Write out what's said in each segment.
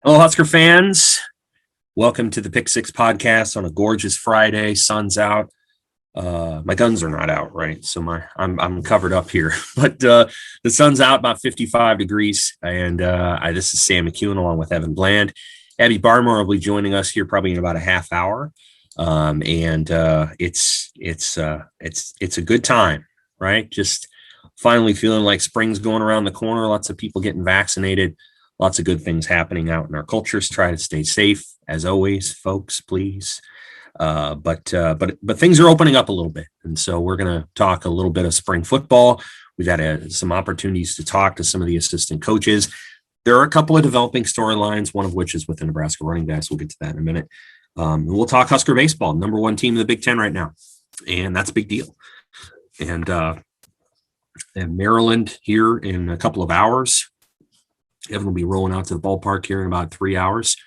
Hello, Husker fans. Welcome to the Pick Six podcast on a gorgeous Friday. Sun's out. My guns are not out, right? So I'm covered up here, but the sun's out, about 55 degrees. And this is Sam McKewon along with Bland. Abby Barmore will be joining us here probably in about a half hour. It's a good time, right? Just finally feeling like spring's going around the corner. Lots of people getting vaccinated. Lots of good things happening out in our cultures. Try to stay safe as always, folks, please. But things are opening up a little bit. And so we're going to talk a little bit of spring football. We've had some opportunities to talk to some of the assistant coaches. There are a couple of developing storylines, one of which is with the Nebraska running backs. We'll get to that in a minute. We'll talk Husker baseball, number one team in the Big Ten right now. And that's a big deal. And Maryland here in a couple of hours. Evan will be rolling out to the ballpark here in about 4 hours,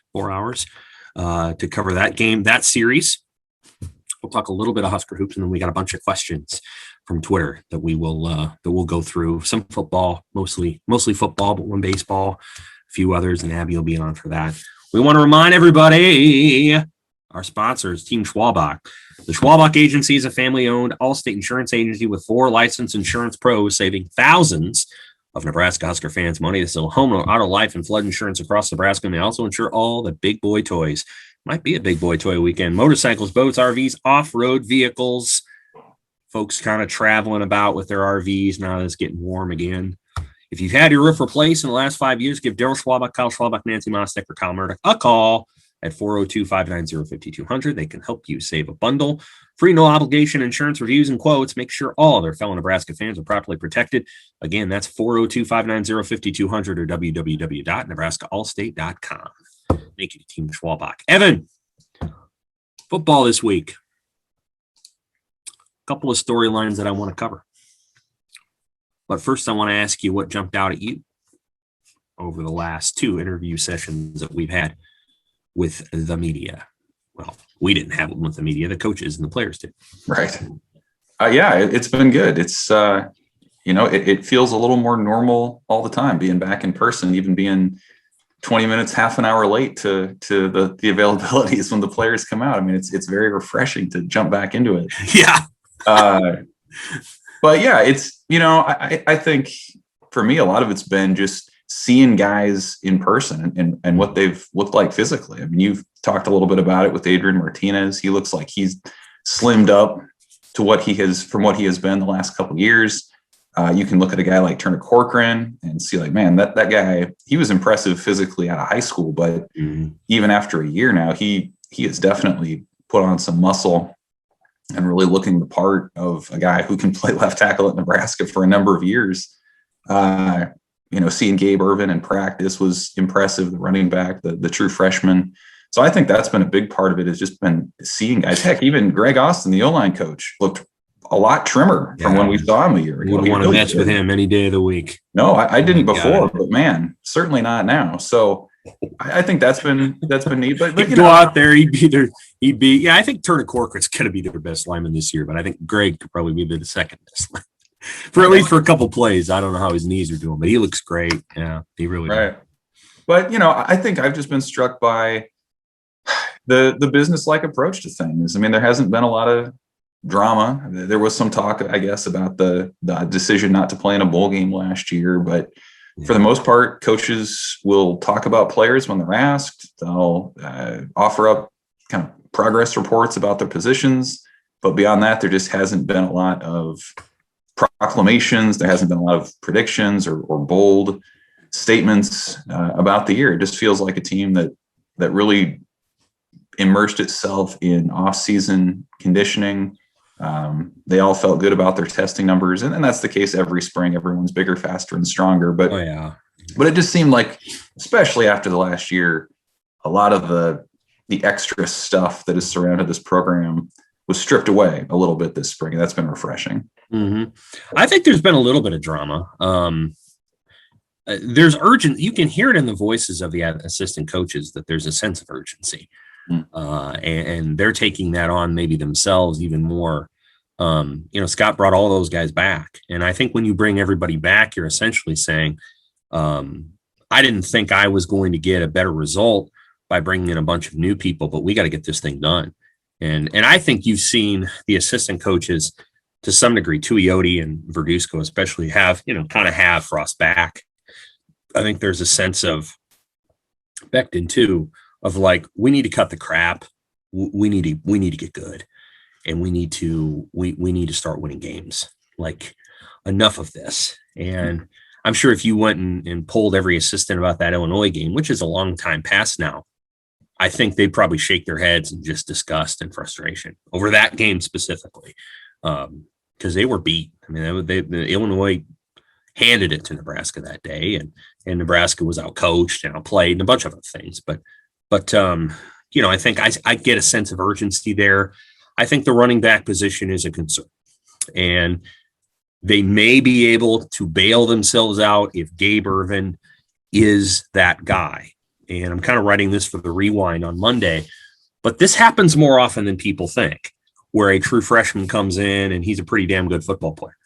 to cover that game, that series. We'll talk a little bit of Husker hoops, and then we got a bunch of questions from Twitter that we'll go through. Some football, mostly football, but one baseball, a few others, and Abby will be on for that. We want to remind everybody, our sponsors, Team Schwalbach. The Schwalbach Agency is a family-owned all-state insurance agency with 4 licensed insurance pros, saving thousands of Nebraska Husker fans money. They sell home, auto, life, and flood insurance across Nebraska, and they also insure all the big boy toys. Might be a big boy toy weekend. Motorcycles, boats, RVs, off-road vehicles. Folks kind of traveling about with their RVs now that it's getting warm again. If you've had your roof replaced in the last 5 years, give Daryl Schwalbach, Kyle Schwalbach, Nancy Mostek, or Kyle Murdoch a call at 402-590-5200. They can help you save a bundle. Free, no obligation insurance reviews and quotes. Make sure all their fellow Nebraska fans are properly protected. Again, that's 402-590-5200 or www.nebraskaallstate.com. Thank you to Team Schwalbach. Evan, football this week. A couple of storylines that I want to cover. But first, I want to ask you what jumped out at you over the last 2 interview sessions that we've had with the media. Well, we didn't have them with the media. The coaches and the players did. Right. It's been good. It's, it feels a little more normal all the time, being back in person, even being 20 minutes, half an hour late to the availabilities when the players come out. I mean, it's very refreshing to jump back into it. Yeah. But yeah, it's, I think for me, a lot of it's been just seeing guys in person and what they've looked like physically. I mean, you've talked a little bit about it with Adrian Martinez. He looks like he's slimmed up to what he has been the last couple of years. You can look at a guy like Turner Corcoran and see like, man, that guy, he was impressive physically out of high school, but even after a year now, he has definitely put on some muscle and really looking the part of a guy who can play left tackle at Nebraska for a number of years. Seeing Gabe Irvin in practice was impressive, the running back, the true freshman. So I think that's been a big part of it, has just been seeing guys. Heck, even Greg Austin, the O-line coach, looked a lot trimmer from when we saw him a year ago. Would want to match with him any day of the week. No, I didn't before, but man, certainly not now. So I think that's been neat. But he'd go out there, I think Turner Corcoran's going to be their best lineman this year, but I think Greg could probably be the second best lineman. For at least for a couple plays. I don't know how his knees are doing, but he looks great. Yeah, he really does. But, I think I've just been struck by the business-like approach to things. I mean, there hasn't been a lot of drama. There was some talk, I guess, about the decision not to play in a bowl game last year. But for the most part, coaches will talk about players when they're asked. They'll offer up kind of progress reports about their positions. But beyond that, there just hasn't been a lot of proclamations. There hasn't been a lot of predictions or bold statements about the year. It just feels like a team that really immersed itself in off-season conditioning. They all felt good about their testing numbers, and that's the case every spring. Everyone's bigger, faster, and stronger. But but it just seemed like, especially after the last year, a lot of the extra stuff that has surrounded this program was stripped away a little bit this spring, and that's been refreshing. Mm-hmm. I think there's been a little bit of drama. There's urgent. You can hear it in the voices of the assistant coaches that there's a sense of urgency, and they're taking that on maybe themselves even more. Scott brought all those guys back, and I think when you bring everybody back, you're essentially saying, I didn't think I was going to get a better result by bringing in a bunch of new people, but we got to get this thing done. And I think you've seen the assistant coaches to some degree, Tuioti and Verduzco especially, have, kind of have Frost back. I think there's a sense of Becton too, of like, we need to cut the crap. We need to get good, and we need to start winning games. Like, enough of this. And I'm sure if you went and polled every assistant about that Illinois game, which is a long time past now, I think they'd probably shake their heads in just disgust and frustration over that game specifically, because they were beat. I mean, the Illinois handed it to Nebraska that day, and Nebraska was outcoached and outplayed and a bunch of other things. But I think I get a sense of urgency there. I think the running back position is a concern, and they may be able to bail themselves out if Gabe Ervin is that guy. And I'm kind of writing this for the rewind on Monday, but this happens more often than people think, where a true freshman comes in and he's a pretty damn good football player.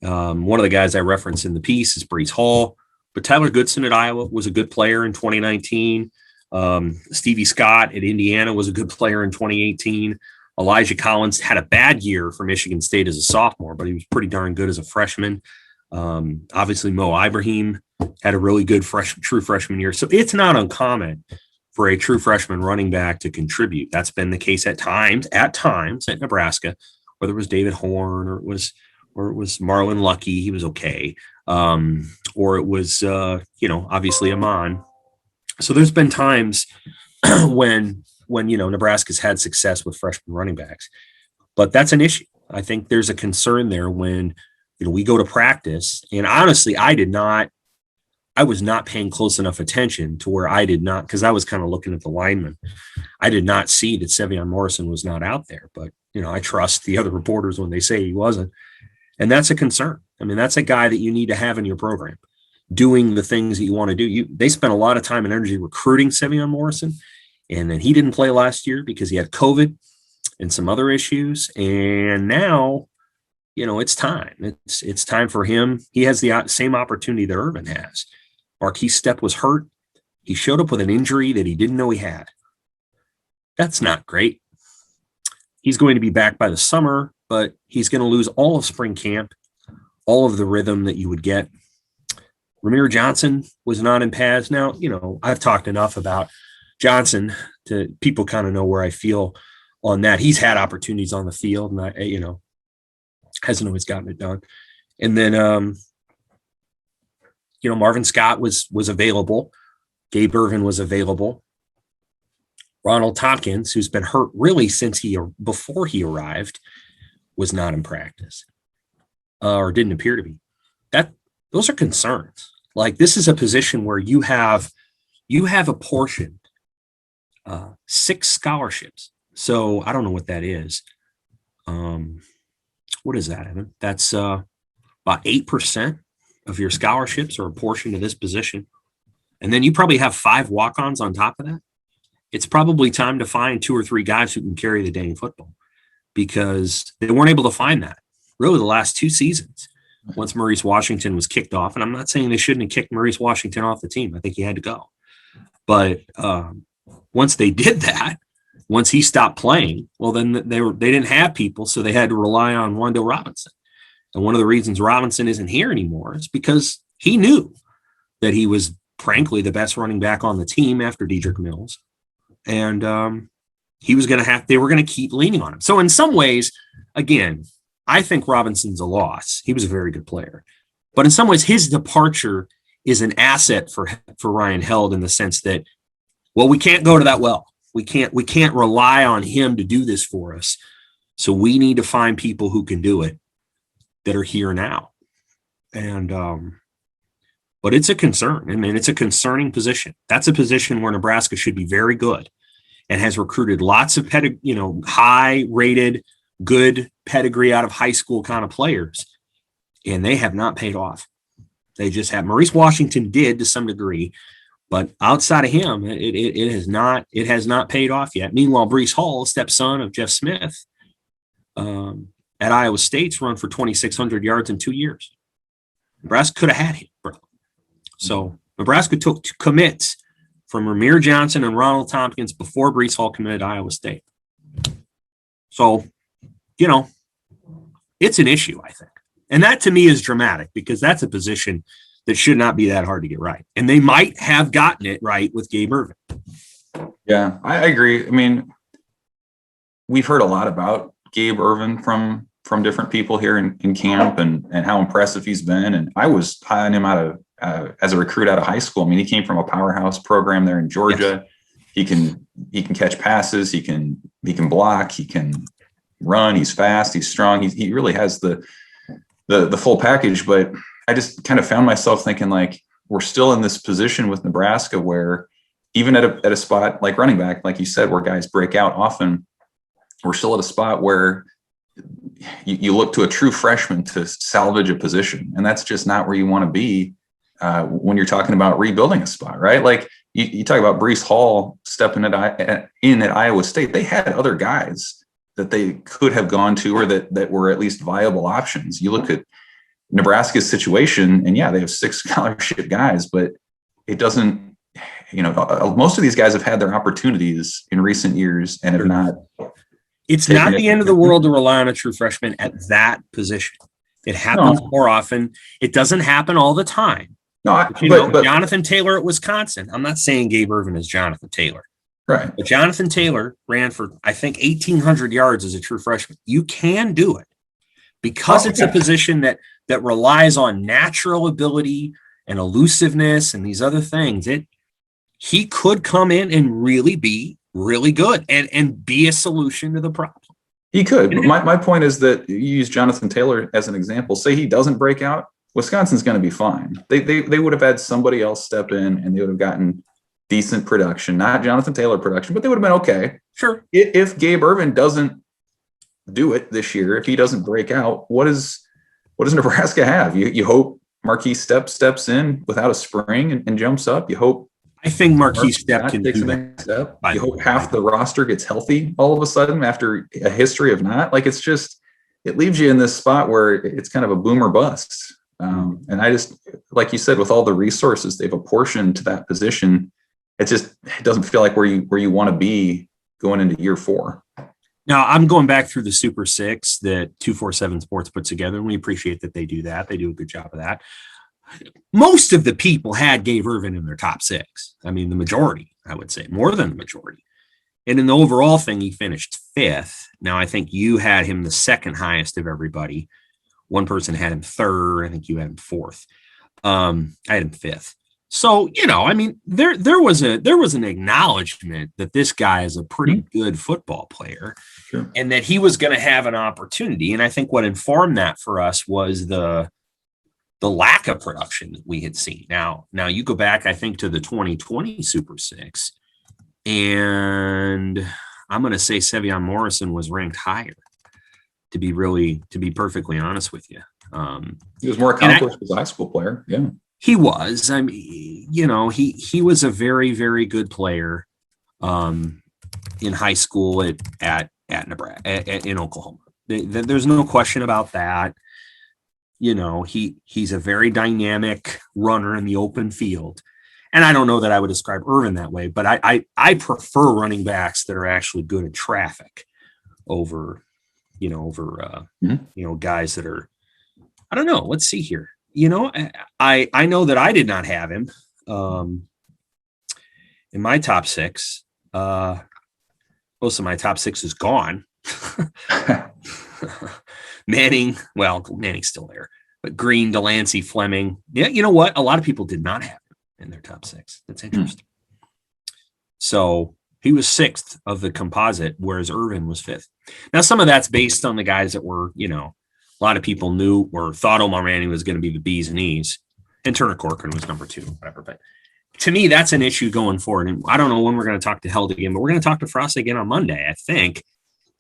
One of the guys I referenced in the piece is Brees Hall, but Tyler Goodson at Iowa was a good player in 2019. Stevie Scott at Indiana was a good player in 2018. Elijah Collins had a bad year for Michigan State as a sophomore, but he was pretty darn good as a freshman. Obviously, Mo Ibrahim had a really good true freshman year. So it's not uncommon for a true freshman running back to contribute. That's been the case at times at Nebraska, whether it was David Horn or it was Marlon Lucky, he was okay. Or it was, obviously Amon. So there's been times when Nebraska's had success with freshman running backs, but that's an issue. I think there's a concern there when, we go to practice, and honestly, I was not paying close enough attention to where I did not, because I was kind of looking at the linemen. I did not see that Sevion Morrison was not out there, but, I trust the other reporters when they say he wasn't. And that's a concern. I mean, that's a guy that you need to have in your program doing the things that you want to do. They spent a lot of time and energy recruiting Sevion Morrison, and then he didn't play last year because he had COVID and some other issues. And now, it's time. It's time for him. He has the same opportunity that Ervin has. Marquise Stepp was hurt. He showed up with an injury that he didn't know he had. That's not great. He's going to be back by the summer, but he's going to lose all of spring camp, all of the rhythm that you would get. Ramir Johnson was not in pads. Now, I've talked enough about Johnson to people kind of know where I feel on that. He's had opportunities on the field, and hasn't always gotten it done. And then, Marvin Scott was available. Gabe Ervin was available. Ronald Tompkins, who's been hurt really since before he arrived, was not in practice, or didn't appear to be. Those are concerns. Like, this is a position where you have apportioned 6 scholarships. So I don't know what that is. What is that, Evan? That's about 8% of your scholarships are apportioned to this position. And then you probably have 5 walk-ons on top of that. It's probably time to find 2 or 3 guys who can carry the dang football, because they weren't able to find that really the last 2 seasons once Maurice Washington was kicked off. And I'm not saying they shouldn't have kicked Maurice Washington off the team. I think he had to go. But once they did that, once he stopped playing, well, then they didn't have people, so they had to rely on Wando Robinson. And one of the reasons Robinson isn't here anymore is because he knew that he was, frankly, the best running back on the team after Dedrick Mills. And they were going to keep leaning on him. So in some ways, again, I think Robinson's a loss. He was a very good player. But in some ways, his departure is an asset for Ryan Held, in the sense that, well, we can't go to that well. We can't rely on him to do this for us. So we need to find people who can do it that are here now. And but it's a concern. I mean, it's a concerning position. That's a position where Nebraska should be very good and has recruited lots of high-rated, good pedigree out of high school kind of players, and they have not paid off. They just have. Maurice Washington did to some degree, but outside of him, it has not paid off yet. Meanwhile, Brees Hall, stepson of Jeff Smith, at Iowa State's run for 2,600 yards in 2 years. Nebraska could have had him, bro. So Nebraska took commits from Ramir Johnson and Ronald Tompkins before Breece Hall committed to Iowa State. So, it's an issue, I think. And that to me is dramatic because that's a position that should not be that hard to get right. And they might have gotten it right with Gabe Ervin. Yeah, I agree. I mean, we've heard a lot about Gabe Ervin from different people here in camp and how impressive he's been. And I was high on him as a recruit out of high school. I mean, he came from a powerhouse program there in Georgia. Yes. He can catch passes. He can block. He can run. He's fast. He's strong. He really has the full package. But I just kind of found myself thinking, like, we're still in this position with Nebraska where even at a spot like running back, like you said, where guys break out often, we're still at a spot where you look to a true freshman to salvage a position. And that's just not where you want to be when you're talking about rebuilding a spot, right? Like you talk about Breece Hall stepping in at Iowa State. They had other guys that they could have gone to or that were at least viable options. You look at Nebraska's situation and they have 6 scholarship guys, but it doesn't, most of these guys have had their opportunities in recent years and have not. It's not the end of the world to rely on a true freshman at that position. It happens more often. It doesn't happen all the time. No, but Jonathan Taylor at Wisconsin. I'm not saying Gabe Ervin is Jonathan Taylor. Right. But Jonathan Taylor ran for, I think, 1,800 yards as a true freshman. You can do it because it's a position that relies on natural ability and elusiveness and these other things. He could come in and really be really good and be a solution to the problem. He could. My point is that you use Jonathan Taylor as an example. Say he doesn't break out, Wisconsin's going to be fine. They would have had somebody else step in and they would have gotten decent production, not Jonathan Taylor production, but they would have been okay. Sure. If Gabe Ervin doesn't do it this year, if he doesn't break out, what does Nebraska have? You hope Marquise steps in without a spring and jumps up. You hope. I think Marquise Stepp can do that. Step. You hope half the roster gets healthy all of a sudden after a history of not. Like it leaves you in this spot where it's kind of a boom or bust. And I just, like you said, with all the resources they've apportioned to that position, it doesn't feel like where you want to be going into year 4. Now, I'm going back through the Super 6 that 247 Sports put together, and we appreciate that they do that. They do a good job of that. Most of the people had Gabe Ervin in their top 6. I mean, the majority, I would say, more than the majority. And in the overall thing, he finished 5th. Now, I think you had him the second highest of everybody. One person had him 3rd. I think you had him 4th. I had him 5th. So, I mean, there was an acknowledgement that this guy is a pretty good football player. Sure. And that he was going to have an opportunity. And I think what informed that for us was the lack of production that we had seen. Now you go back, I think, to the 2020 Super 6, and I'm going to say Sevion Morrison was ranked higher, to be perfectly honest with you. He was more accomplished as a high school player. Yeah. He was. I mean, he was a very, very good player in high school at Nebraska, in Oklahoma. There's no question about that. He's a very dynamic runner in the open field. And I don't know that I would describe Ervin that way, but I prefer running backs that are actually good at traffic over guys that are, I don't know. Let's see here. I know that I did not have him in my top 6. Most of my top 6 is gone. Manning's still there, but Green, Delancey, Fleming. Yeah, you know what? A lot of people did not have him in their top 6. That's interesting. So he was 6th of the composite, whereas Ervin was 5th. Now, some of that's based on the guys that were, a lot of people knew or thought Omar Manning was going to be the B's and E's, and Turner Corcoran was number 2, whatever. But to me, that's an issue going forward. And I don't know when we're going to talk to Held again, but we're going to talk to Frost again on Monday, I think.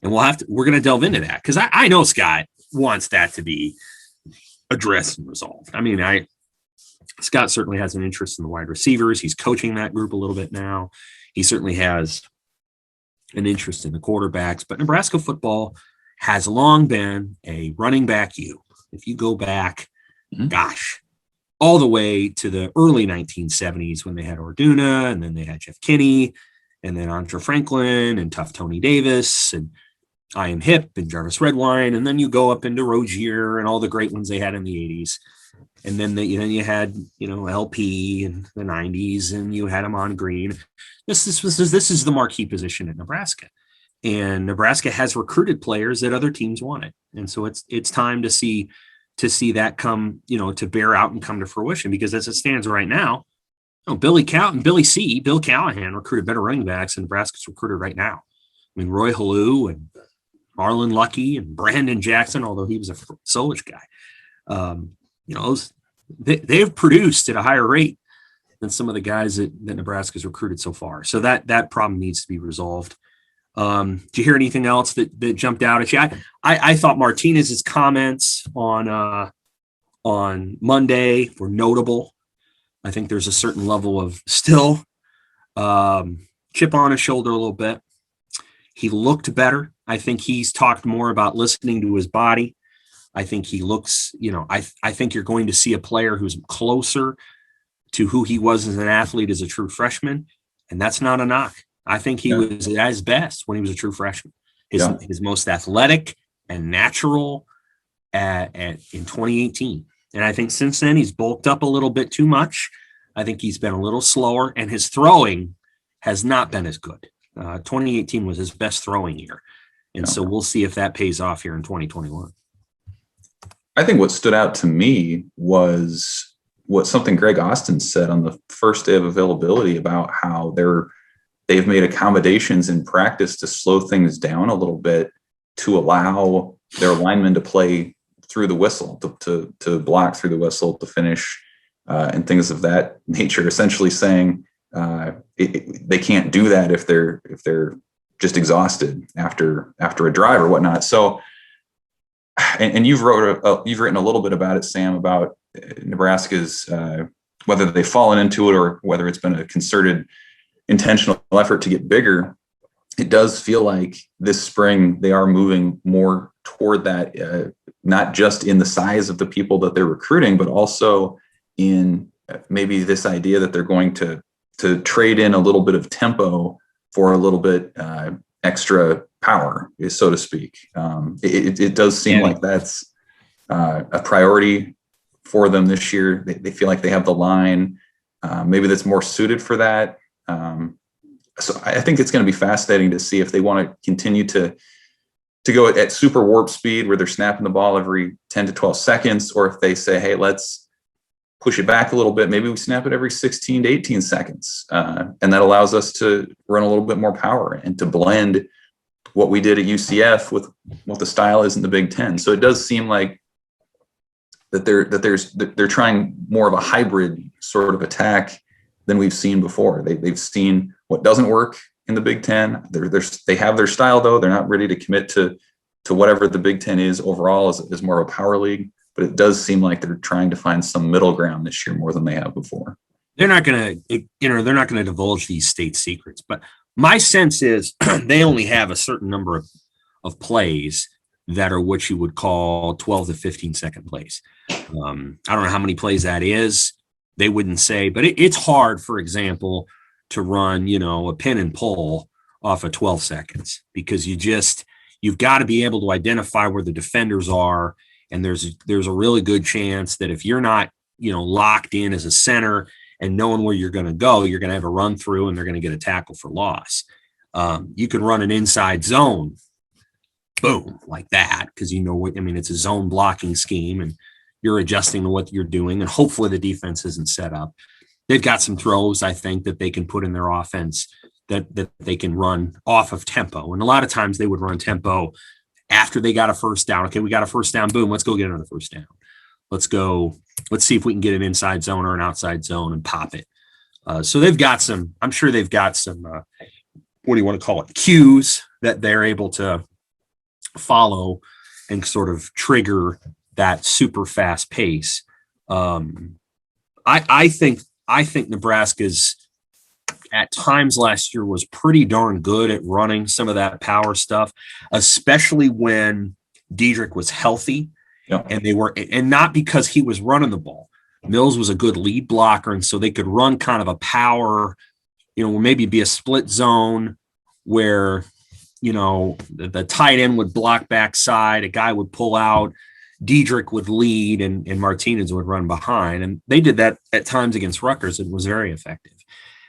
And we're going to delve into that because I know Scott wants that to be addressed and resolved. I mean, Scott certainly has an interest in the wide receivers. He's coaching that group a little bit now. He certainly has an interest in the quarterbacks, but Nebraska football has long been a running back U. If you go back, gosh, all the way to the early 1970s when they had Orduna, and then they had Jeff Kinney, and then Andre Franklin and Tough Tony Davis and I Am Hip and Jarvis Redwine. And then you go up into Rozier and all the great ones they had in the 80s. And then you had, LP in the 90s, and you had Amon Green. This is the marquee position at Nebraska. And Nebraska has recruited players that other teams wanted. And so it's time to see that come, to bear out and come to fruition, because as it stands right now, Bill Callahan recruited better running backs than Nebraska's recruited right now. I mean, Roy Halou and Marlon Lucky and Brandon Jackson, although he was a Solich guy, they've produced at a higher rate than some of the guys that Nebraska's recruited so far. So that problem needs to be resolved. Did you hear anything else that jumped out at you? I thought Martinez's comments on Monday were notable. I think there's a certain level of still chip on his shoulder a little bit. He looked better. I think he's talked more about listening to his body. I think he looks, I think you're going to see a player who's closer to who he was as an athlete as a true freshman. And that's not a knock. I think he was at his best when he was a true freshman. His most athletic and natural in 2018. And I think since then he's bulked up a little bit too much. I think he's been a little slower, and his throwing has not been as good. 2018 was his best throwing year. And so we'll see if that pays off here in 2021. I think what stood out to me was something Greg Austin said on the first day of availability about how they've made accommodations in practice to slow things down a little bit to allow their linemen to play through the whistle, to block through the whistle, to finish, and things of that nature. Essentially saying they can't do that if they're just exhausted after a drive or whatnot. So, and you've written a little bit about it, Sam, about Nebraska's whether they've fallen into it or whether it's been a concerted, intentional effort to get bigger. It does feel like this spring they are moving more toward that, not just in the size of the people that they're recruiting, but also in maybe this idea that they're going to trade in a little bit of tempo for a little bit extra power, so to speak. It does seem like that's a priority for them this year. They feel like they have the line, maybe that's more suited for that. So I think it's going to be fascinating to see if they want to continue to go at super warp speed where they're snapping the ball every 10 to 12 seconds, or if they say, hey, let's push it back a little bit. Maybe we snap it every 16 to 18 seconds. And that allows us to run a little bit more power and to blend what we did at UCF with what the style is in the Big Ten. So it does seem like that they're trying more of a hybrid sort of attack than we've seen before. They've seen what doesn't work in the Big Ten. They have their style, though. They're not ready to commit to whatever the Big Ten is overall as more of a power league. But it does seem like they're trying to find some middle ground this year more than they have before. They're not going to divulge these state secrets. But my sense is they only have a certain number of plays that are what you would call 12 to 15 second plays. I don't know how many plays that is. They wouldn't say, but it's hard, for example, to run, a pin and pull off of 12 seconds because you've got to be able to identify where the defenders are. And there's a really good chance that if you're not, locked in as a center and knowing where you're going to go, you're going to have a run through and they're going to get a tackle for loss. You could run an inside zone, boom, like that, because it's a zone blocking scheme and you're adjusting to what you're doing, and hopefully the defense isn't set up. They've got some throws, I think, that they can put in their offense that they can run off of tempo. And a lot of times they would run tempo after they got a first down. Okay, we got a first down, boom, let's go get another first down. Let's see if we can get an inside zone or an outside zone and pop it. So I'm sure they've got some, what do you want to call it, cues that they're able to follow and sort of trigger that super fast pace. I think Nebraska's at times last year was pretty darn good at running some of that power stuff, especially when Diedrich was healthy. Yeah. And not because he was running the ball, Mills was a good lead blocker, and so they could run kind of a power, maybe be a split zone where, the tight end would block backside, a guy would pull out, Diedrich would lead, and Martinez would run behind. And they did that at times against Rutgers. It was very effective.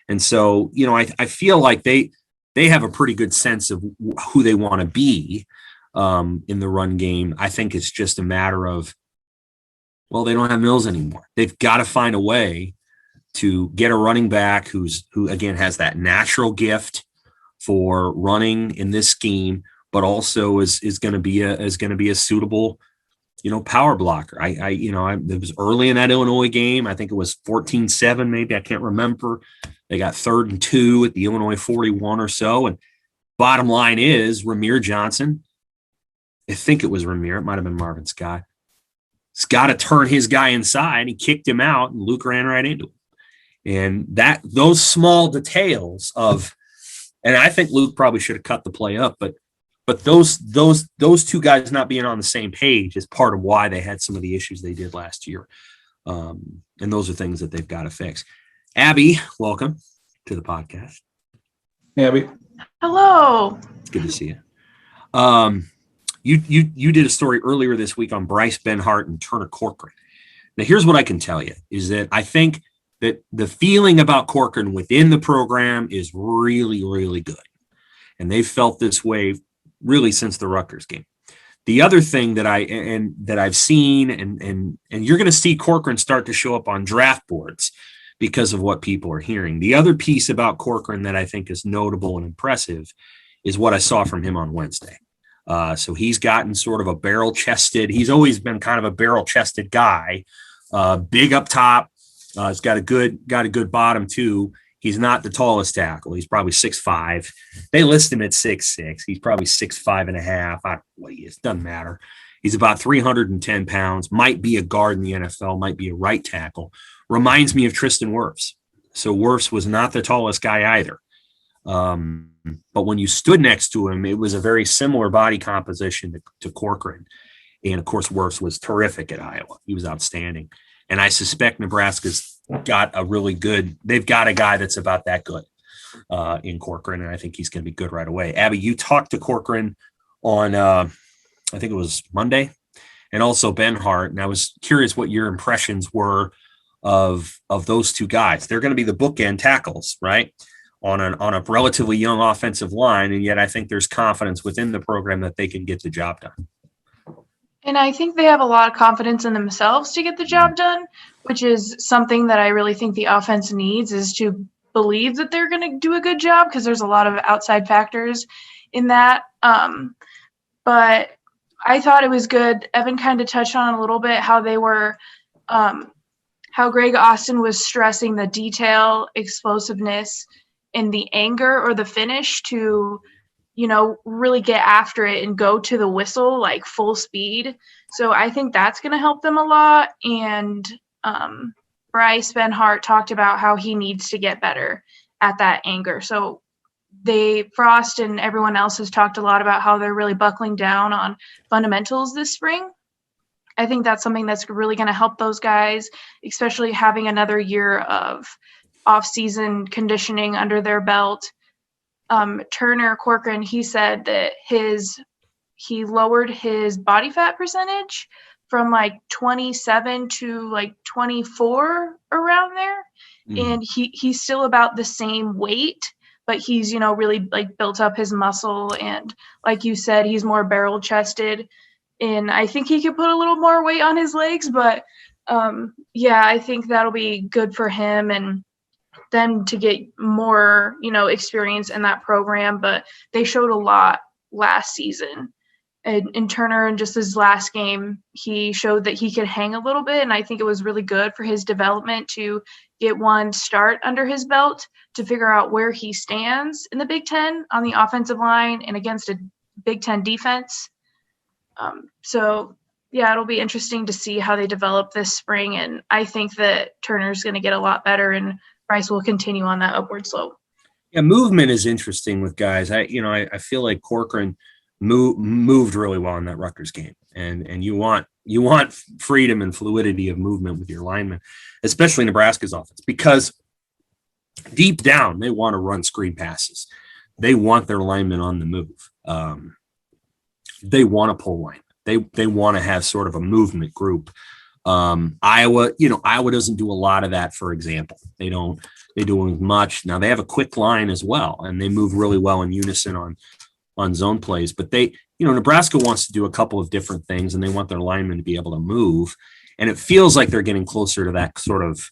And so, I feel like they have a pretty good sense of who they want to be in the run game. I think it's just a matter of, well, they don't have Mills anymore. They've got to find a way to get a running back who again has that natural gift for running in this scheme, but also is going to be a suitable, power blocker. It was early in that Illinois game. I think it was 14-7, maybe. I can't remember. They got 3rd and 2 at the Illinois 41 or so. And bottom line is Ramir Johnson. I think it was Ramir. It might have been Marvin Scott. He's got to turn his guy inside. He kicked him out, and Luke ran right into him. And those small details of, and I think Luke probably should have cut the play up, but those two guys not being on the same page is part of why they had some of the issues they did last year. And those are things that they've got to fix. Abby, welcome to the podcast. Hey, Abby. Hello. It's good to see you. You did a story earlier this week on Bryce Benhart and Turner Corcoran. Now, here's what I can tell you is that I think that the feeling about Corcoran within the program is really, really good. And they've felt this way really since the Rutgers game. The other thing that I've seen, and you're going to see Corcoran start to show up on draft boards because of what people are hearing. The other piece about Corcoran that I think is notable and impressive is what I saw from him on Wednesday. So he's gotten sort of a barrel-chested. He's always been kind of a barrel-chested guy, big up top. He's got a good bottom too. He's not the tallest tackle. He's probably 6'5". They list him at 6'6". He's probably 6'5 and a half. I don't know what he is. Doesn't matter. He's about 310 pounds. Might be a guard in the NFL. Might be a right tackle. Reminds me of Tristan Wirfs. So Wirfs was not the tallest guy either. But when you stood next to him, it was a very similar body composition to Corcoran. And of course, Wirfs was terrific at Iowa. He was outstanding. And I suspect Nebraska's got they've got a guy that's about that good in Corcoran. And I think he's going to be good right away. Abby, you talked to Corcoran on, I think it was Monday, and also Benhart. And I was curious what your impressions were of those two guys. They're going to be the bookend tackles, right? On a relatively young offensive line. And yet I think there's confidence within the program that they can get the job done. And I think they have a lot of confidence in themselves to get the job done, which is something that I really think the offense needs, is to believe that they're going to do a good job, because there's a lot of outside factors in that. But I thought it was good. Evan kind of touched on a little bit how they were how Greg Austin was stressing the detail, explosiveness, and the anger or the finish to really get after it and go to the whistle like full speed. So I think that's going to help them a lot. And Bryce Benhart talked about how he needs to get better at that anger. So Frost and everyone else has talked a lot about how they're really buckling down on fundamentals this spring. I think that's something that's really going to help those guys, especially having another year of off-season conditioning under their belt. Turner Corcoran, he said that he lowered his body fat percentage from like 27 to like 24 around there. And he's still about the same weight, but he's, really like built up his muscle. And like you said, he's more barrel chested, and I think he could put a little more weight on his legs, but I think that'll be good for him and them to get more, experience in that program. But they showed a lot last season. And in Turner, in just his last game, he showed that he could hang a little bit. And I think it was really good for his development to get one start under his belt to figure out where he stands in the Big Ten on the offensive line and against a Big Ten defense. It'll be interesting to see how they develop this spring. And I think that Turner's going to get a lot better, and Bryce will continue on that upward slope. Yeah, movement is interesting with guys. I feel like Corcoran moved really well in that Rutgers game, and you want You want freedom and fluidity of movement with your linemen, especially Nebraska's offense, because deep down, they want to run screen passes. They want their linemen on the move. They want to pull line. They want to have sort of a movement group. Iowa doesn't do a lot of that, for example. They do as much. Now they have a quick line as well, and they move really well in unison on zone plays. But Nebraska wants to do a couple of different things, and they want their linemen to be able to move. And it feels like they're getting closer to that sort of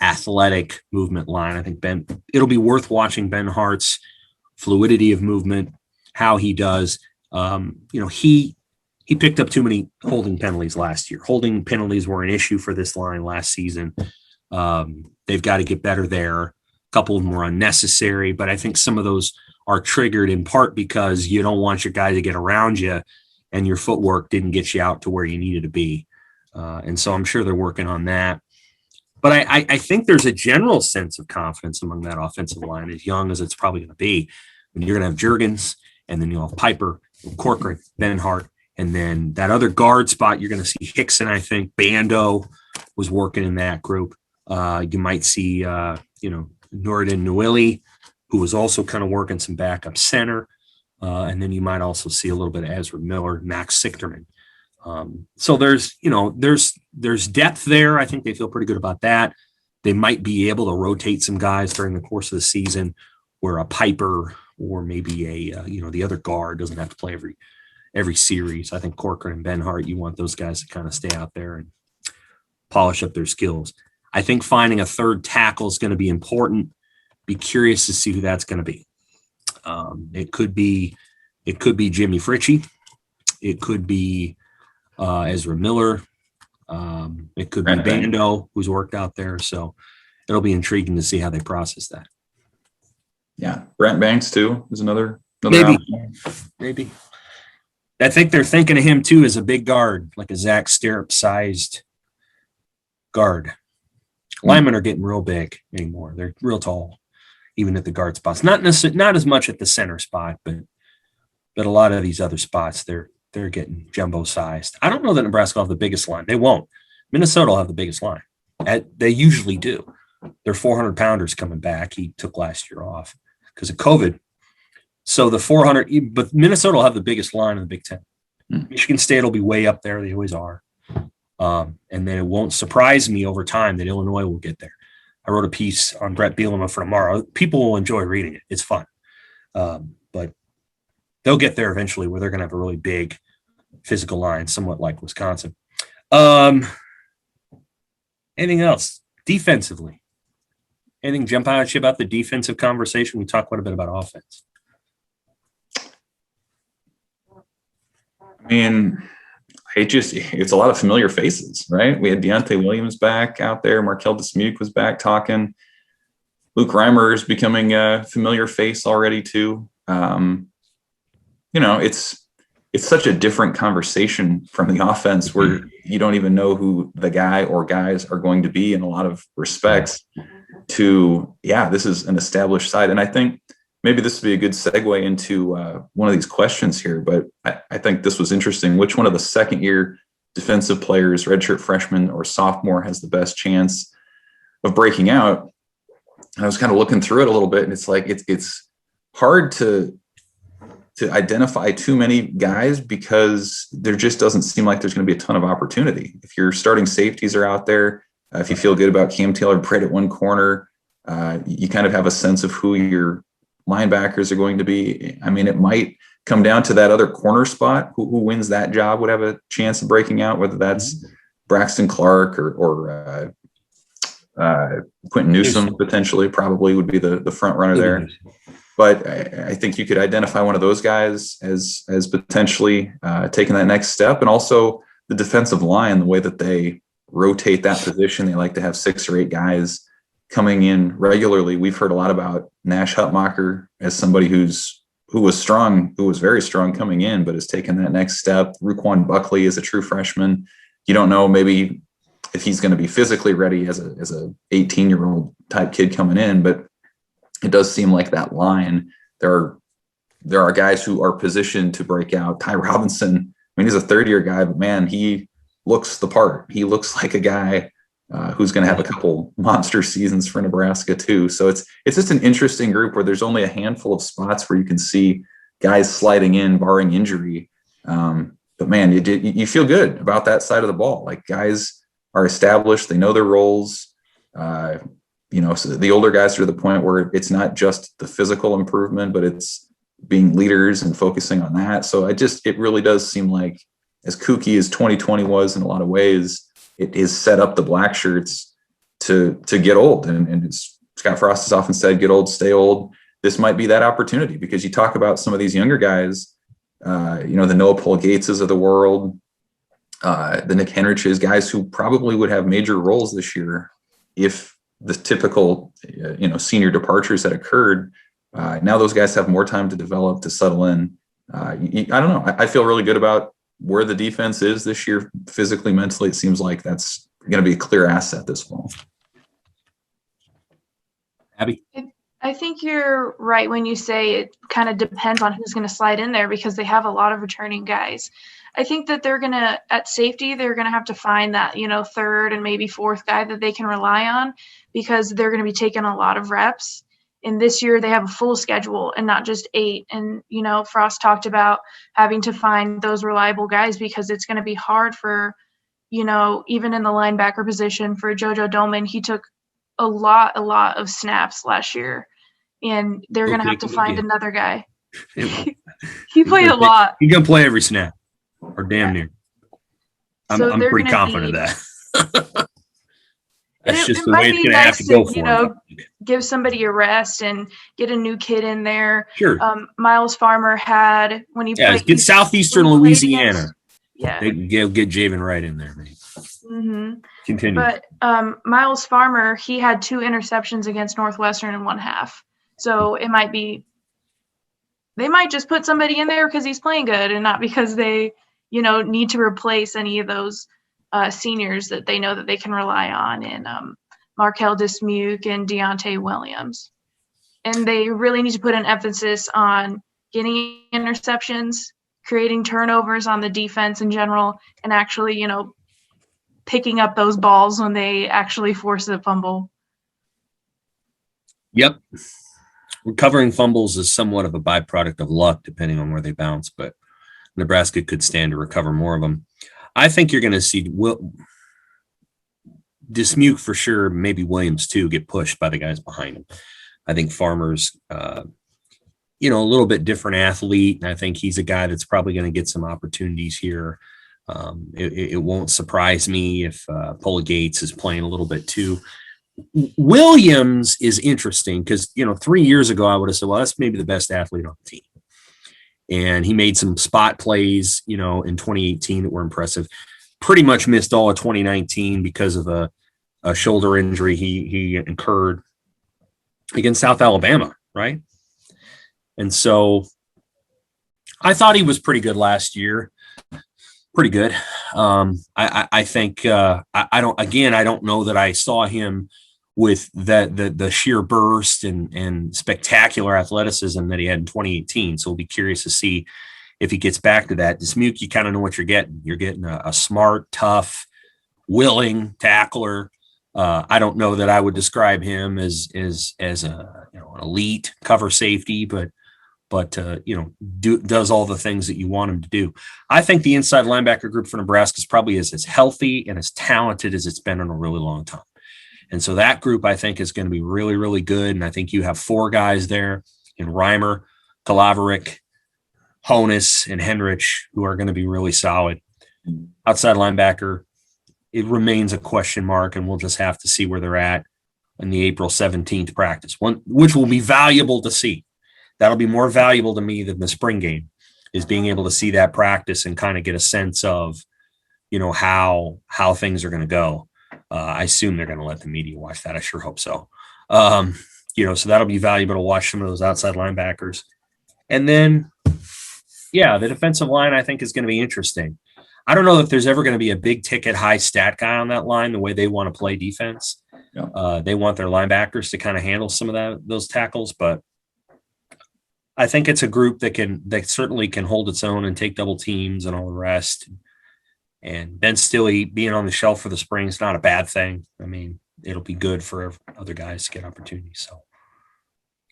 athletic movement line. I think it'll be worth watching Ben Hart's fluidity of movement, how he does. He picked up too many holding penalties last year. Holding penalties were an issue for this line last season. They've got to get better there. A couple of them were unnecessary, but I think some of those are triggered in part because you don't want your guy to get around you and your footwork didn't get you out to where you needed to be. And so I'm sure they're working on that. But I think there's a general sense of confidence among that offensive line, as young as it's probably going to be. When you're going to have Juergens, and then you'll have Piper, Corcoran, Ben Hart, and then that other guard spot, you're going to see Hickson, I think. Bando was working in that group. You might see, Nuruddin Nouili, who was also kind of working some backup center. And then you might also see a little bit of Ezra Miller, Max Sichterman. So there's depth there. I think they feel pretty good about that. They might be able to rotate some guys during the course of the season where a Piper or maybe the other guard doesn't have to play every series. I think Corcoran and Ben Hart, you want those guys to kind of stay out there and polish up their skills. I think finding a third tackle is going to be important. Be curious to see who that's going to be. It could be Jimmy Fritchie. It could be Ezra Miller. It could be Bando, who's worked out there. So it'll be intriguing to see how they process that. Yeah, Brent Banks too is another maybe. I think they're thinking of him too as a big guard, like a Zach Sterup sized guard. Linemen are getting real big anymore. They're real tall, even at the guard spots. Not as much at the center spot, but a lot of these other spots, they're getting jumbo sized. I don't know that Nebraska will have the biggest line. They won't. Minnesota will have the biggest line. They usually do. They're 400 pounders coming back. He took last year off because of COVID. So the 400, but Minnesota will have the biggest line in the Big Ten. Michigan State will be way up there. They always are. And then it won't surprise me over time that Illinois will get there. I wrote a piece on Brett Bielema for tomorrow. People will enjoy reading it. It's fun. But they'll get there eventually where they're going to have a really big physical line, somewhat like Wisconsin. Anything else? Defensively? Anything jump out at you about the defensive conversation? We talked quite a bit about offense. I mean, it's a lot of familiar faces, right? We had Deontay Williams back out there. Markel Dismuke was back talking. Luke Reimer is becoming a familiar face already too. It's such a different conversation from the offense where you don't even know who the guy or guys are going to be in a lot of respects to, this is an established side. And I think maybe this would be a good segue into one of these questions here, but I think this was interesting. Which one of the second-year defensive players, redshirt freshman or sophomore, has the best chance of breaking out? And I was kind of looking through it a little bit, and it's like it's hard to identify too many guys because there just doesn't seem like there's going to be a ton of opportunity. If your starting safeties are out there, if you feel good about Cam Taylor-Britt at one corner, you kind of have a sense of who your linebackers are going to be. I mean, it might come down to that other corner spot. Who wins that job would have a chance of breaking out, whether that's Braxton Clark or Quentin Newsom potentially probably would be the front runner there. But I think you could identify one of those guys as potentially taking that next step. And also the defensive line, the way that they rotate that position, they like to have 6 or 8 guys coming in regularly. We've heard a lot about Nash Hutmacher as somebody who was very strong coming in, but has taken that next step. Ruquan Buckley is a true freshman. You don't know maybe if he's going to be physically ready as a 18-year-old type kid coming in, but it does seem like that line, there are guys who are positioned to break out. Ty Robinson, I mean, he's a third-year guy, but man, he looks the part. He looks like a guy who's going to have a couple monster seasons for Nebraska too. So it's just an interesting group where there's only a handful of spots where you can see guys sliding in, barring injury. But man, you feel good about that side of the ball. Like, guys are established, they know their roles. So the older guys are to the point where it's not just the physical improvement, but it's being leaders and focusing on that. So it really does seem like, as kooky as 2020 was in a lot of ways, it is set up the black shirts to get old. And it's, Scott Frost has often said, get old, stay old. This might be that opportunity, because you talk about some of these younger guys, the Noah Paul Gateses of the world, the Nick Henriches, guys who probably would have major roles this year if the typical, senior departures had occurred. Now those guys have more time to develop, to settle in. I don't know. I feel really good about where the defense is this year, physically, mentally. It seems like that's going to be a clear asset this fall. Abby? I think you're right when you say it kind of depends on who's going to slide in there, because they have a lot of returning guys. I think that at safety, they're going to have to find that, third and maybe fourth guy that they can rely on, because they're going to be taking a lot of reps. And this year they have a full schedule and not just 8. And, Frost talked about having to find those reliable guys, because it's going to be hard for, even in the linebacker position for JoJo Doman. He took a lot of snaps last year, and they're going to have to find another guy. He played a lot. He's going to play every snap, or damn near. I'm pretty confident of that. That's just the way it's going to have to go for him. Give somebody a rest and get a new kid in there. Sure. Miles Farmer had, when he played, get Southeastern Louisiana. Yeah. They can get Javen right in there, man. Mm-hmm. Continue. But Miles Farmer, he had 2 interceptions against Northwestern in 1 half. So it might be, they might just put somebody in there because he's playing good, and not because they, need to replace any of those seniors that they know that they can rely on, and Markel Dismuke and Deontay Williams. And they really need to put an emphasis on getting interceptions, creating turnovers on the defense in general, and actually, picking up those balls when they actually force a fumble. Yep. Recovering fumbles is somewhat of a byproduct of luck, depending on where they bounce, but Nebraska could stand to recover more of them. I think you're going to see Dismuke for sure, maybe Williams too, get pushed by the guys behind him. I think Farmer's, a little bit different athlete, and I think he's a guy that's probably going to get some opportunities here. It won't surprise me if Paul Gates is playing a little bit too. Williams is interesting because, 3 years ago, I would have said, well, that's maybe the best athlete on the team. And he made some spot plays, in 2018 that were impressive. Pretty much missed all of 2019 because of a shoulder injury he incurred against South Alabama, right? And so I thought he was pretty good last year. Pretty good. I think I don't know that I saw him with the sheer burst and spectacular athleticism that he had in 2018. So we'll be curious to see if he gets back to that. Dismuke, you kind of know what you're getting. You're getting a smart, tough, willing tackler. I don't know that I would describe him as a an elite cover safety, but does all the things that you want him to do. I think the inside linebacker group for Nebraska is probably as healthy and as talented as it's been in a really long time. And so that group, I think, is going to be really, really good. And I think you have 4 guys there in Reimer, Kalaveric, Honus, and Henrich, who are going to be really solid. Outside linebacker, it remains a question mark, and we'll just have to see where they're at in the April 17th practice, which will be valuable to see. That'll be more valuable to me than the spring game, is being able to see that practice and kind of get a sense of, how things are going to go. I assume they're going to let the media watch that. I sure hope so. So that'll be valuable to watch some of those outside linebackers. And then, the defensive line, I think, is going to be interesting. I don't know if there's ever going to be a big ticket, high stat guy on that line, the way they want to play defense. Yeah. They want their linebackers to kind of handle some of those tackles, but I think it's a group that certainly can hold its own and take double teams and all the rest. And Ben Stilley being on the shelf for the spring is not a bad thing. I mean, it'll be good for other guys to get opportunities. So,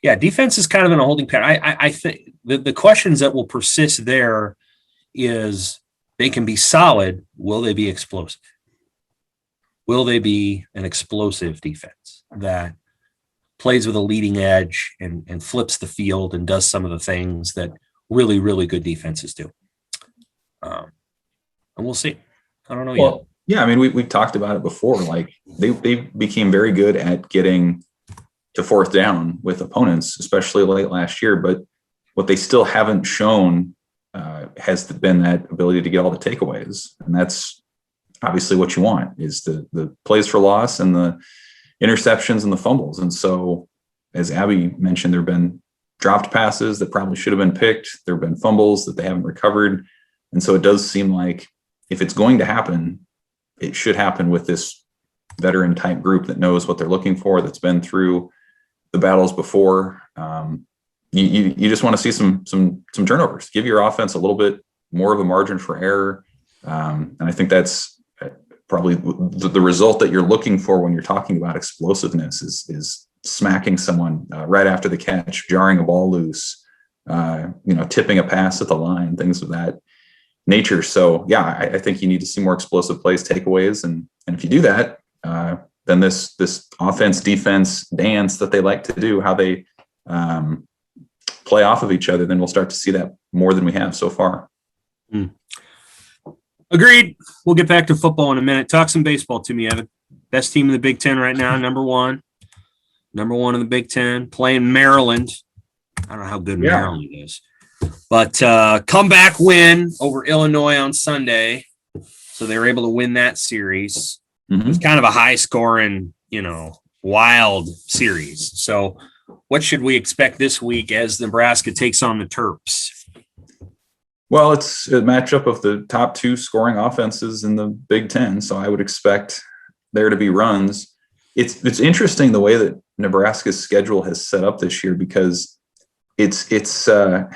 yeah, defense is kind of in a holding pattern. I think the questions that will persist there is they can be solid. Will they be explosive? Will they be an explosive defense that plays with a leading edge and flips the field and does some of the things that really, really good defenses do? And we'll see. I don't know yet. Yeah, I mean, we've talked about it before. Like they became very good at getting to fourth down with opponents, especially late last year. But what they still haven't shown has been that ability to get all the takeaways, and that's obviously what you want is the plays for loss and the interceptions and the fumbles. And so, as Abby mentioned, there have been dropped passes that probably should have been picked. There have been fumbles that they haven't recovered, and so it does seem like if it's going to happen, it should happen with this veteran type group that knows what they're looking for, that's been through the battles before. You just want to see some turnovers. Give your offense a little bit more of a margin for error, and I think that's probably the result that you're looking for when you're talking about explosiveness is smacking someone right after the catch, jarring a ball loose, tipping a pass at the line, things of that nature. So yeah, I think you need to see more explosive plays, takeaways, and if you do that, then this offense defense dance that they like to do, how they play off of each other, then we'll start to see that more than we have so far. Agreed. We'll get back to football in a minute. Talk some baseball to me, Evan. Best team in the Big Ten right now, number one in the Big Ten, playing Maryland. I don't know how good Maryland is. But comeback win over Illinois on Sunday. So they were able to win that series. Mm-hmm. It was kind of a high-scoring, wild series. So what should we expect this week as Nebraska takes on the Terps? Well, it's a matchup of the top two scoring offenses in the Big Ten. So I would expect there to be runs. It's interesting the way that Nebraska's schedule has set up this year, because it's kind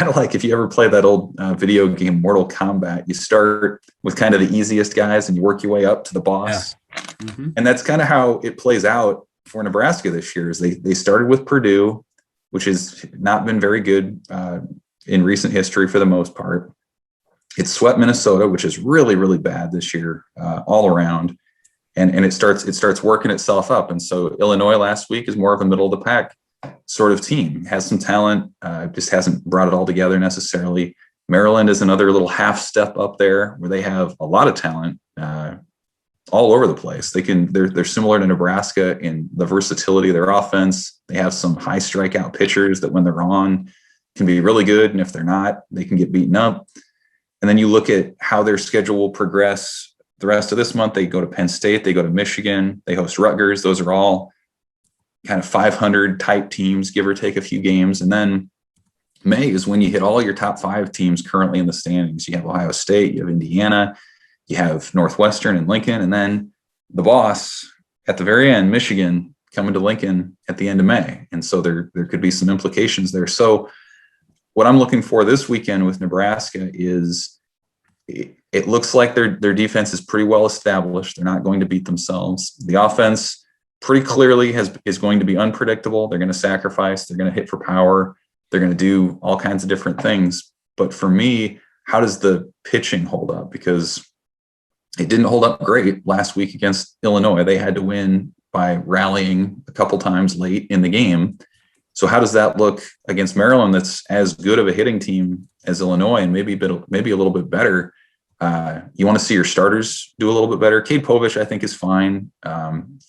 of like if you ever play that old video game Mortal Kombat. You start with kind of the easiest guys and you work your way up to the boss. Yeah. Mm-hmm. And that's kind of how it plays out for Nebraska this year. Is they started with Purdue, which has not been very good in recent history for the most part. It swept Minnesota, which is really, really bad this year all around. And it starts working itself up. And so Illinois last week is more of a middle of the pack sort of team, has some talent, just hasn't brought it all together necessarily. Maryland is another little half step up there where they have a lot of talent all over the place. They're similar to Nebraska in the versatility of their offense. They have some high strikeout pitchers that when they're on can be really good. And if they're not, they can get beaten up. And then you look at how their schedule will progress the rest of this month. They go to Penn State, they go to Michigan, they host Rutgers. Those are all kind of 500 type teams, give or take a few games. And then May is when you hit all your top 5 teams currently in the standings. You have Ohio State, you have Indiana, you have Northwestern and Lincoln, and then the boss at the very end, Michigan, coming to Lincoln at the end of May. And so there could be some implications there. So what I'm looking for this weekend with Nebraska is it looks like their defense is pretty well established. They're not going to beat themselves. The offense pretty clearly is going to be unpredictable. They're going to sacrifice. They're going to hit for power. They're going to do all kinds of different things. But for me, how does the pitching hold up? Because it didn't hold up great last week against Illinois. They had to win by rallying a couple times late in the game. So how does that look against Maryland, that's as good of a hitting team as Illinois and maybe a little bit better? You want to see your starters do a little bit better. Cade Povich, I think, is fine.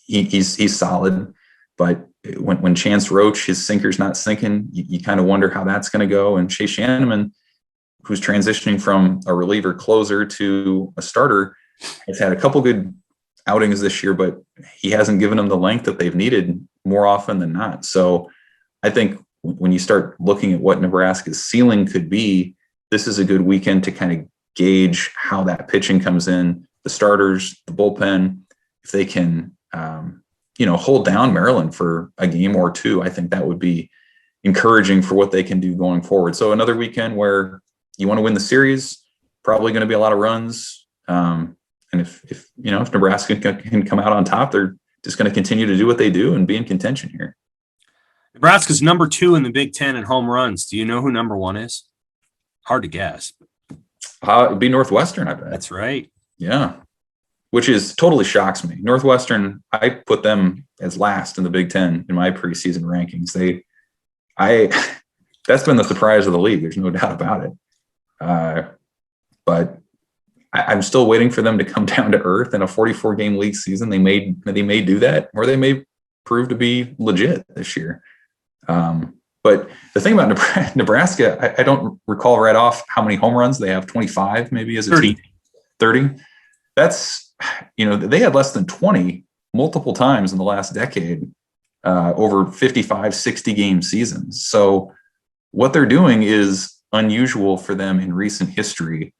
He's solid, but when Chance Roach, his sinker's not sinking, you kind of wonder how that's going to go. And Shea Shanneman, who's transitioning from a reliever closer to a starter, has had a couple good outings this year, but he hasn't given them the length that they've needed more often than not. So I think when you start looking at what Nebraska's ceiling could be, this is a good weekend to kind of gauge how that pitching comes in, the starters, the bullpen. If they can, hold down Maryland for a game or two, I think that would be encouraging for what they can do going forward. So another weekend where you want to win the series, probably going to be a lot of runs. And if Nebraska can come out on top, they're just going to continue to do what they do and be in contention here. Nebraska's number 2 in the Big Ten in home runs. Do you know who number 1 is? Hard to guess. It'd be Northwestern, I bet. That's right. Yeah. Which is totally shocks me. Northwestern, I put them as last in the Big Ten in my preseason rankings. That's been the surprise of the league. There's no doubt about it. But I'm still waiting for them to come down to earth in a 44-game league season. They may do that, or they may prove to be legit this year. But the thing about Nebraska, I don't recall right off how many home runs they have. 25 maybe as a 30. team. 30. That's, they had less than 20 multiple times in the last decade, over 55, 60 game seasons. So what they're doing is unusual for them in recent history.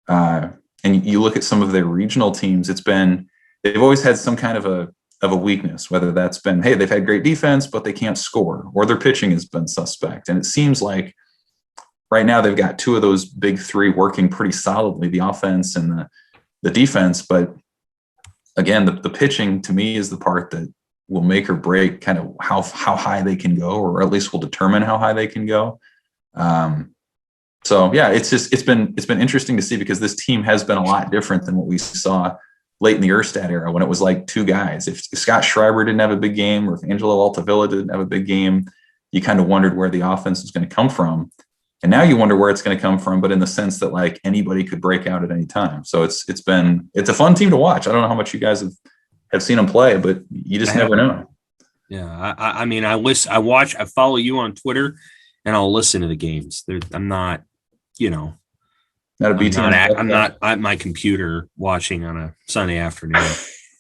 And you look at some of their regional teams, they've always had some kind of a weakness, whether that's been, hey, they've had great defense, but they can't score, or their pitching has been suspect. And it seems like right now they've got 2 of those big 3 working pretty solidly, the offense and the defense. But again, the pitching to me is the part that will make or break kind of how high they can go, or at least will determine how high they can go. So yeah, it's been interesting to see, because this team has been a lot different than what we saw late in the Erstad era, when it was like 2 guys. If Scott Schreiber didn't have a big game, or if Angelo Altavilla didn't have a big game, you kind of wondered where the offense was going to come from. And now you wonder where it's going to come from, but in the sense that like anybody could break out at any time. So it's a fun team to watch. I don't know how much you guys have seen them play, but you just never know. Yeah. I mean, I follow you on Twitter, and I'll listen to the games. I'm not, Not a B team. I'm not at my computer watching on a Sunday afternoon.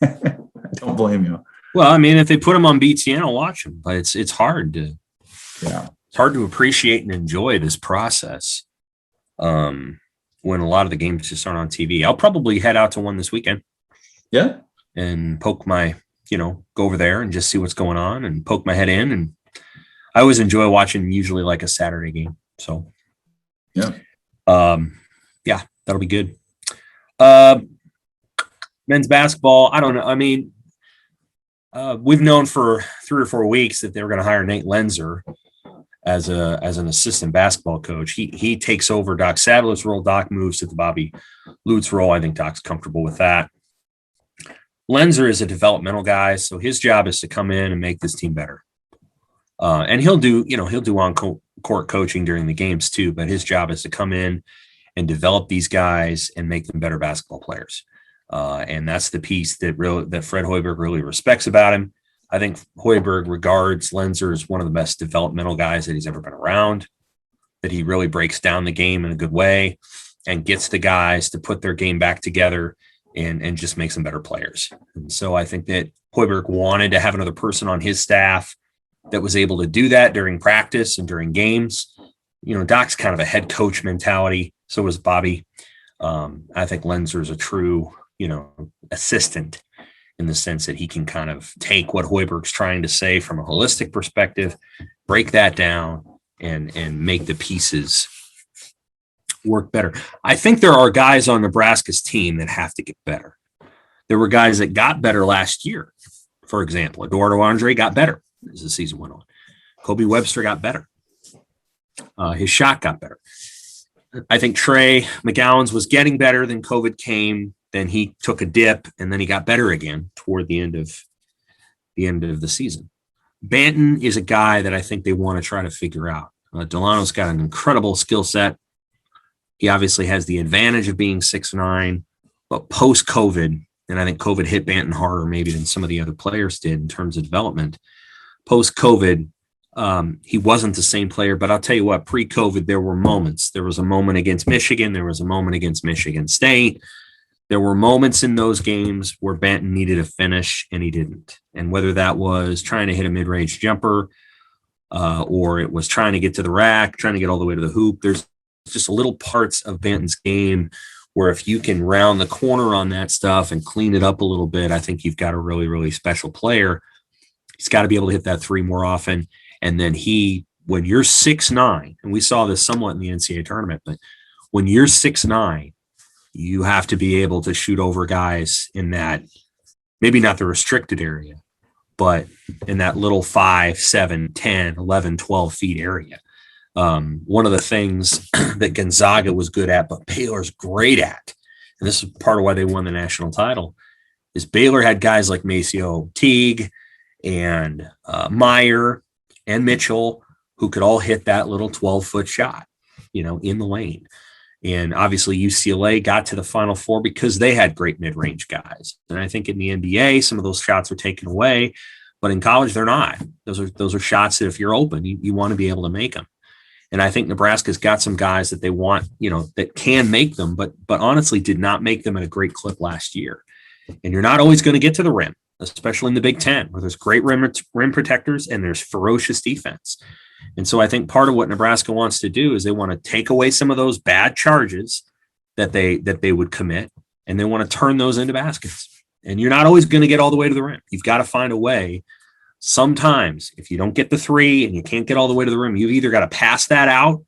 I don't blame you. Well, I mean, if they put them on BTN, I'll watch them, but it's hard to, it's hard to appreciate and enjoy this process when a lot of the games just aren't on TV. I'll probably head out to one this weekend. Yeah. And poke my, go over there and just see what's going on and poke my head in. And I always enjoy watching usually like a Saturday game. So, yeah. That'll be good. Men's basketball, I don't know. I mean, we've known for 3 or 4 weeks that they were going to hire Nate Lenzer as an assistant basketball coach. He takes over Doc Sadler's role. Doc moves to the Bobby Lutz role. I think Doc's comfortable with that. Lenzer is a developmental guy, so his job is to come in and make this team better. And he'll do on court coaching during the games too, but his job is to come in and develop these guys and make them better basketball players. And that's the piece that Fred Hoiberg really respects about him. I think Hoiberg regards Lenzer as one of the best developmental guys that he's ever been around, that he really breaks down the game in a good way and gets the guys to put their game back together and just makes them better players. And so I think that Hoiberg wanted to have another person on his staff that was able to do that during practice and during games. Doc's kind of a head coach mentality. So was Bobby. I think Lenzer is a true, assistant in the sense that he can kind of take what Hoiberg's trying to say from a holistic perspective, break that down, and make the pieces work better. I think there are guys on Nebraska's team that have to get better. There were guys that got better last year. For example, Eduardo Andre got better as the season went on. Kobe Webster got better. His shot got better. I think Trey McGowan's was getting better. Then COVID came. Then he took a dip, and then he got better again toward the end of the season. Banton is a guy that I think they want to try to figure out. Delano's got an incredible skill set. He obviously has the advantage of being 6'9", but post-COVID, and I think COVID hit Banton harder maybe than some of the other players did in terms of development. Post-COVID, he wasn't the same player, but I'll tell you what, pre-COVID, there were moments. There was a moment against Michigan. There was a moment against Michigan State. There were moments in those games where Banton needed a finish, and he didn't. And whether that was trying to hit a mid-range jumper or it was trying to get to the rack, trying to get all the way to the hoop, there's just little parts of Banton's game where if you can round the corner on that stuff and clean it up a little bit, I think you've got a really, really special player. He's got to be able to hit that three more often. And then when you're 6'9", and we saw this somewhat in the NCAA tournament, but when you're 6'9", you have to be able to shoot over guys in that, maybe not the restricted area, but in that little 5, 7, 10, 11, 12 feet area. One of the things that Gonzaga was good at, but Baylor's great at, and this is part of why they won the national title, is Baylor had guys like Maceo Teague and Meyer and Mitchell who could all hit that little 12-foot shot, in the lane. And obviously UCLA got to the Final Four because they had great mid-range guys. And I think in the NBA, some of those shots are taken away, but in college, they're not. Those are shots that if you're open, you want to be able to make them. And I think Nebraska's got some guys that they want, that can make them, but honestly did not make them at a great clip last year. And you're not always going to get to the rim, especially in the Big Ten, where there's great rim protectors and there's ferocious defense. And so I think part of what Nebraska wants to do is they want to take away some of those bad charges that they would commit, and they want to turn those into baskets. And you're not always going to get all the way to the rim. You've got to find a way. Sometimes if you don't get the three and you can't get all the way to the rim, you've either got to pass that out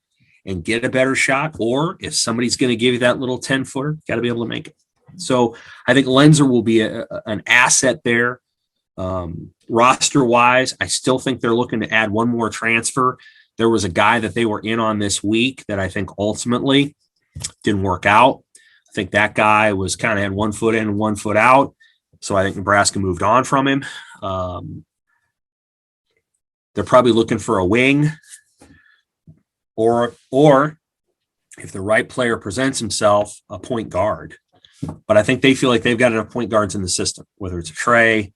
and get a better shot, or if somebody's going to give you that little 10-footer, got to be able to make it. So I think Lenzer will be an asset there. Roster wise, I still think they're looking to add one more transfer. There was a guy that they were in on this week that I think ultimately didn't work out. I think that guy was kind of had 1 foot in and 1 foot out. So I think Nebraska moved on from him. They're probably looking for a wing, or if the right player presents himself, a point guard. But I think they feel like they've got enough point guards in the system, whether it's a Trey,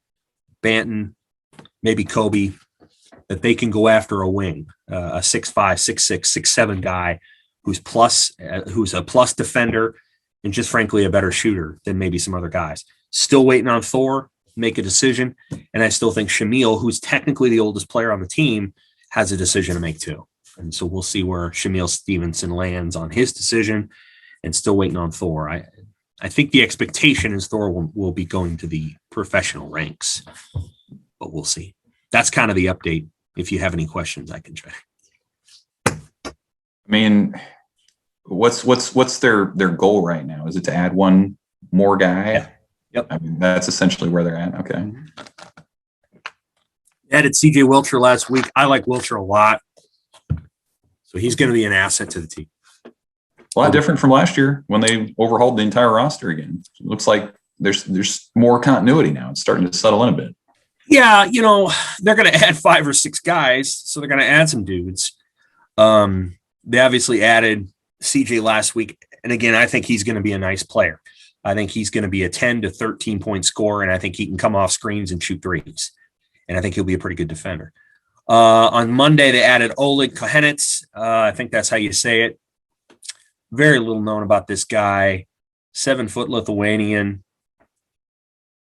Banton, maybe Kobe, that they can go after a wing, a 6'5", 6'6", 6'7" guy who's a plus defender and just frankly a better shooter than maybe some other guys. Still waiting on Thor, make a decision. And I still think Shamil, who's technically the oldest player on the team, has a decision to make too. And so we'll see where Shamil Stevenson lands on his decision, and still waiting on Thor. I think the expectation is Thor will be going to the professional ranks, but we'll see. That's kind of the update. If you have any questions, I can try. I mean, what's their goal right now? Is it to add one more guy? Yeah. Yep. I mean, that's essentially where they're at. Okay. Added CJ Wilcher last week. I like Wilcher a lot. So he's going to be an asset to the team. A lot different from last year when they overhauled the entire roster again. It looks like there's more continuity now. It's starting to settle in a bit. Yeah, they're going to add 5 or 6 guys, so they're going to add some dudes. They obviously added CJ last week, and again, I think he's going to be a nice player. I think he's going to be a 10 to 13 point scorer, and I think he can come off screens and shoot threes. And I think he'll be a pretty good defender. On Monday, they added Oleg Kohenets. I think that's how you say it. Very little known about this guy. 7-foot Lithuanian,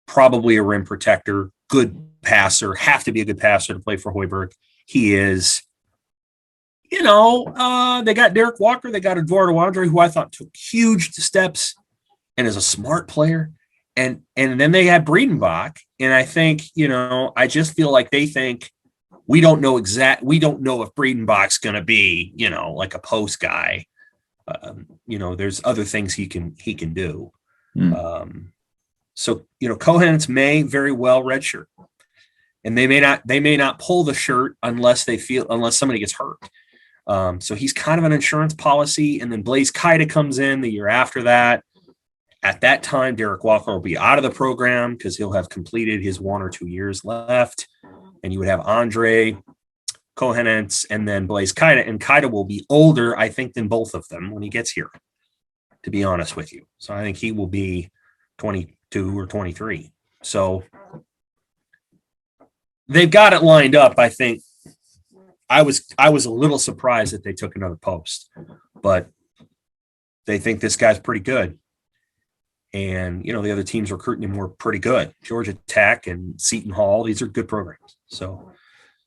probably a rim protector, good passer, have to be a good passer to play for Hoiberg. He is. They got Derek Walker, they got Eduardo Andre, who I thought took huge steps and is a smart player. And then they had Breedenbach. And I think, I just feel like they think we don't know if Breedenbach's going to be, like a post guy. There's other things he can do. So Kohenets may very well redshirt, and they may not pull the shirt unless somebody gets hurt. So he's kind of an insurance policy. And then Blaise Kaida comes in the year after that. At that time, Derek Walker will be out of the program because he'll have completed his 1 or 2 years left, and you would have Andre, Kohenets, and then Blaise Kaida, and Kaida will be older, I think, than both of them when he gets here, to be honest with you. So I think he will be 22 or 23. So they've got it lined up. I think I was a little surprised that they took another post, but they think this guy's pretty good. And, the other teams recruiting him were pretty good. Georgia Tech and Seton Hall, these are good programs. So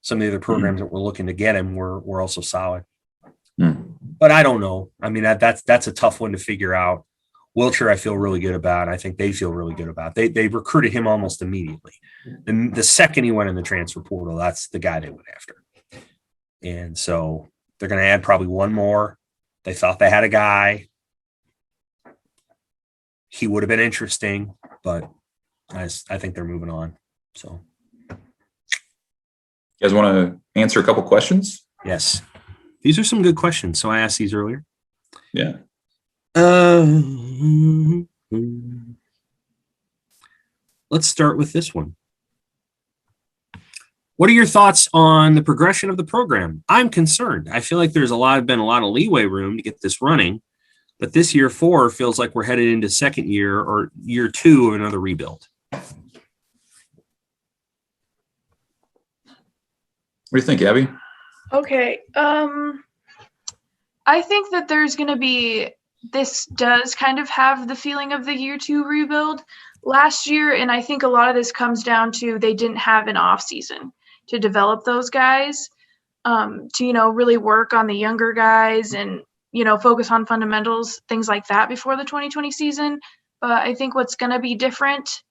some of the other programs that were looking to get him were also solid. But I don't know. I mean, that's a tough one to figure out. Wilcher, I feel really good about. I think they feel really good about. They recruited him almost immediately. And the second he went in the transfer portal, that's the guy they went after. And so they're going to add probably one more. They thought they had a guy. he would have been interesting, but I think they're moving on. So, You guys want to answer a couple questions? yes, these are some good questions. So I asked these earlier. Yeah. Let's start with this one. What are your thoughts on the progression of the program? I'm concerned. I feel like there's been a lot of leeway room to get this running, but this year 4 feels like we're headed into second year or year 2 of another rebuild. What do you think, Abby? Okay. I think that there's going to be, this does kind of have the feeling of the year 2 rebuild last year. And I think a lot of this comes down to they didn't have an off season to develop those guys, to, really work on the younger guys and, focus on fundamentals, things like that before the 2020 season. But I think what's going to be different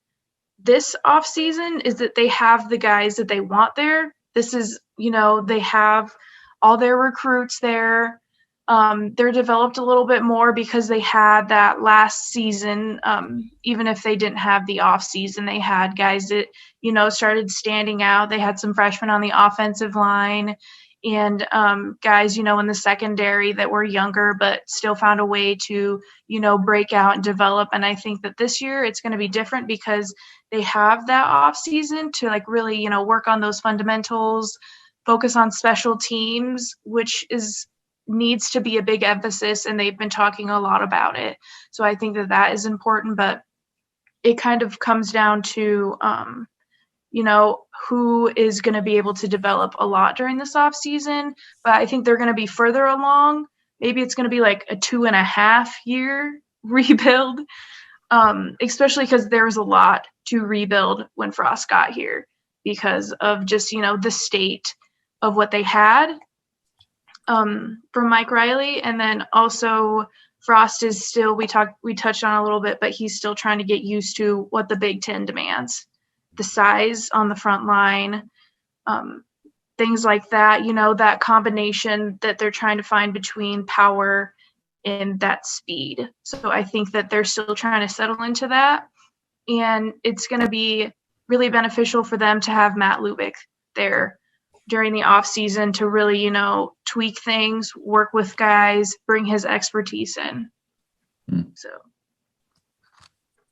this off season is that they have the guys that they want there. This is, they have all their recruits there. They're developed a little bit more because they had that last season. Even if they didn't have the off season, they had guys that, started standing out. They had some freshmen on the offensive line and guys, in the secondary that were younger, but still found a way to, break out and develop. And I think that this year it's going to be different because they have that off season to really, work on those fundamentals, focus on special teams, which needs to be a big emphasis, and they've been talking a lot about it. So I think that is important, but it kind of comes down to, who is going to be able to develop a lot during this off season. But I think they're going to be further along. Maybe it's going to be like a 2.5 year rebuild, especially because there was a lot to rebuild when Frost got here because of just, the state of what they had. From Mike Riley, and then also Frost is still, we touched on a little bit, but he's still trying to get used to what the Big Ten demands, the size on the front line, things like that, that combination that they're trying to find between power and that speed. So I think that they're still trying to settle into that, and it's going to be really beneficial for them to have Matt Lubick there during the off season to really, tweak things, work with guys, bring his expertise in. So,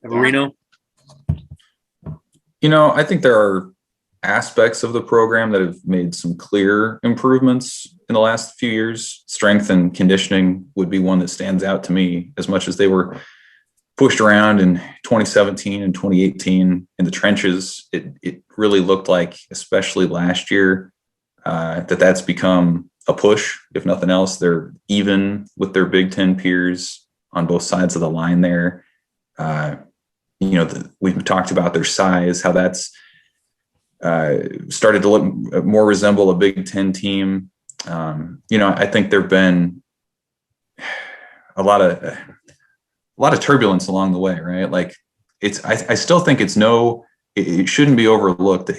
Marino? I think there are aspects of the program that have made some clear improvements in the last few years. Strength and conditioning would be one that stands out to me, as much as they were pushed around in 2017 and 2018 in the trenches. It really looked like, especially last year, that's become a push. If nothing else, they're even with their Big Ten peers on both sides of the line there. We've talked about their size, how that's started to look more resemble a Big Ten team. I think there've been a lot of turbulence along the way, right? Like I still think it shouldn't be overlooked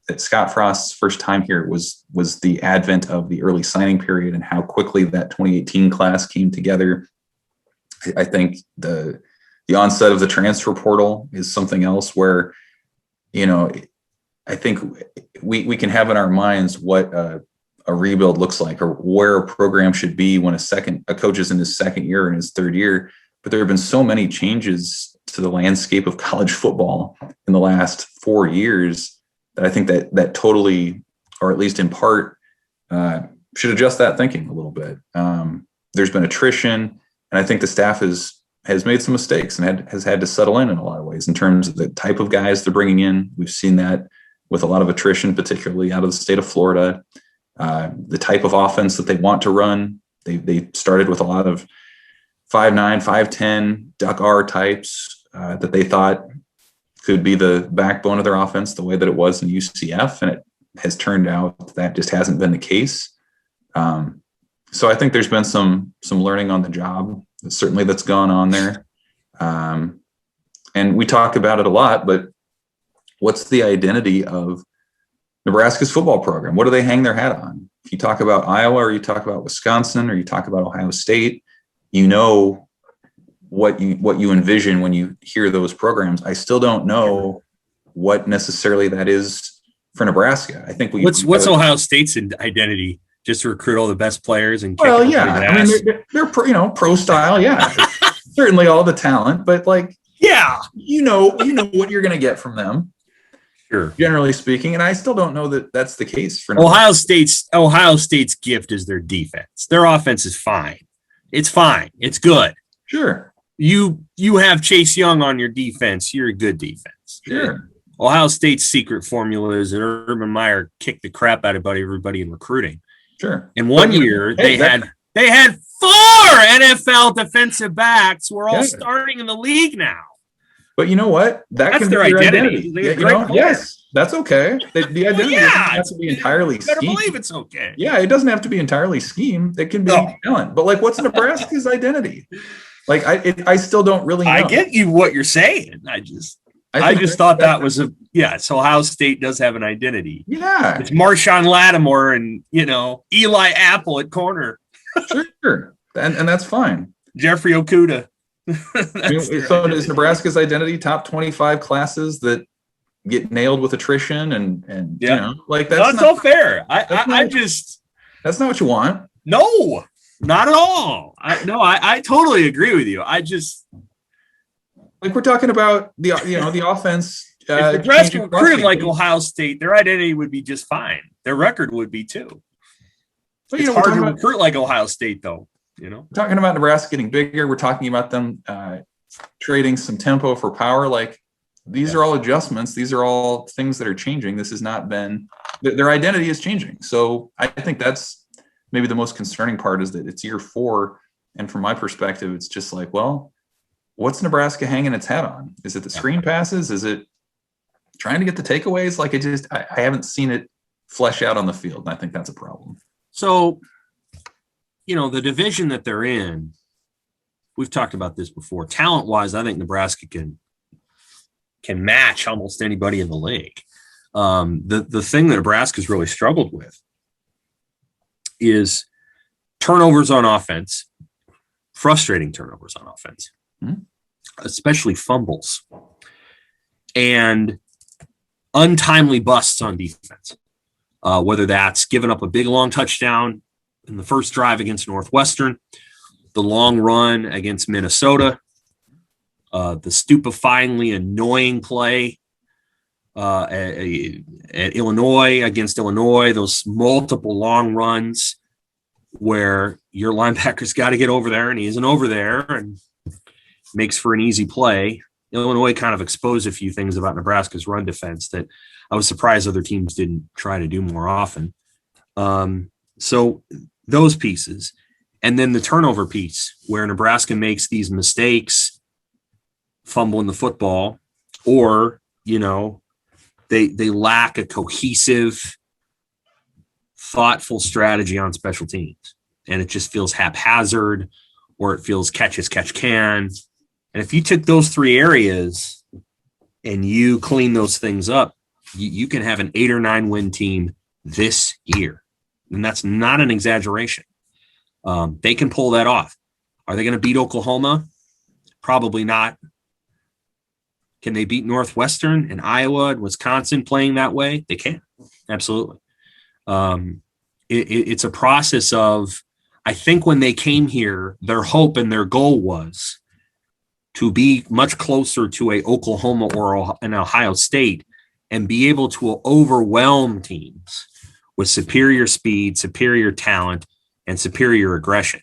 that Scott Frost's first time here was the advent of the early signing period and how quickly that 2018 class came together. I think the onset of the transfer portal is something else where, I think we can have in our minds what a rebuild looks like, or where a program should be when a coach is in his second year and his third year. But there have been so many changes to the landscape of college football in the last 4 years that I think that totally, or at least in part, should adjust that thinking a little bit. There's been attrition, and I think the staff has made some mistakes and has had to settle in a lot of ways in terms of the type of guys they're bringing in. We've seen that with a lot of attrition, particularly out of the state of Florida. The type of offense that they want to run. They started with a lot of 5'9", 5'10", duck R types that they thought could be the backbone of their offense the way that it was in UCF. And it has turned out that just hasn't been the case. So I think there's been some learning on the job, certainly, that's gone on there. And we talk about it a lot, but what's the identity of Nebraska's football program? What do they hang their hat on? If you talk about Iowa, or you talk about Wisconsin, or you talk about Ohio State, what you envision when you hear those programs. I still don't know what necessarily that is for Nebraska. I think what's Ohio State's identity? Just to recruit all the best players and well, yeah, I mean they're pro style, yeah. Certainly all the talent, but like, yeah, you know what you're going to get from them. Sure. Generally speaking, and I still don't know that that's the case for Nebraska. Ohio State's gift is their defense. Their offense is fine. It's fine. It's good. Sure. You have Chase Young on your defense. You're a good defense. Sure. Ohio State's secret formula is that Urban Meyer kicked the crap out of everybody in recruiting. Sure. In one year, they had 4 NFL defensive backs. We're all starting in the league now. But you know what? That's their identity. Yes, that's okay. The identity doesn't have to be entirely scheme. You better believe it's okay. Yeah, it doesn't have to be entirely scheme. It can be talent. But like, what's Nebraska's identity? Like, I still don't really know. I get you what you're saying. I just thought that was so Ohio State does have an identity. Yeah. It's Marshawn Lattimore and, Eli Apple at corner. Sure. And that's fine. Jeffrey Okuda. So is Nebraska's identity top 25 classes that get nailed with attrition and like that's not fair. That's not what you want. No, not at all. I totally agree with you. I just like we're talking about the offense. If Nebraska recruited like Ohio State, their identity would be just fine. Their record would be too. But it's hard to recruit like Ohio State, though. We're talking about Nebraska getting bigger. We're talking about them trading some tempo for power. Like these are all adjustments. These are all things that are changing. This has not been their identity is changing. So I think that's maybe the most concerning part is that it's year 4. And from my perspective, it's just like, well, what's Nebraska hanging its hat on? Is it the screen passes? Is it trying to get the takeaways? Like I haven't seen it flesh out on the field. And I think that's a problem. So, the division that they're in, we've talked about this before. Talent-wise, I think Nebraska can match almost anybody in the league. The thing that Nebraska's really struggled with is turnovers on offense, frustrating turnovers on offense, especially fumbles, and untimely busts on defense, whether that's giving up a big, long touchdown in the first drive against Northwestern, the long run against Minnesota, the stupefyingly annoying play at Illinois against Illinois, those multiple long runs where your linebacker's got to get over there and he isn't over there and makes for an easy play. Illinois kind of exposed a few things about Nebraska's run defense that I was surprised other teams didn't try to do more often. So those pieces, and then the turnover piece where Nebraska makes these mistakes, fumbling the football, or, they lack a cohesive, thoughtful strategy on special teams. And it just feels haphazard, or it feels catch as catch can. And if you took those 3 areas and you clean those things up, you can have an 8 or 9 win team this year. And that's not an exaggeration. They can pull that off. Are they going to beat Oklahoma? Probably not. Can they beat Northwestern and Iowa and Wisconsin playing that way? They can. Absolutely. It's a process of, I think when they came here, their hope and their goal was to be much closer to a Oklahoma or an Ohio State and be able to overwhelm teams with superior speed, superior talent, and superior aggression.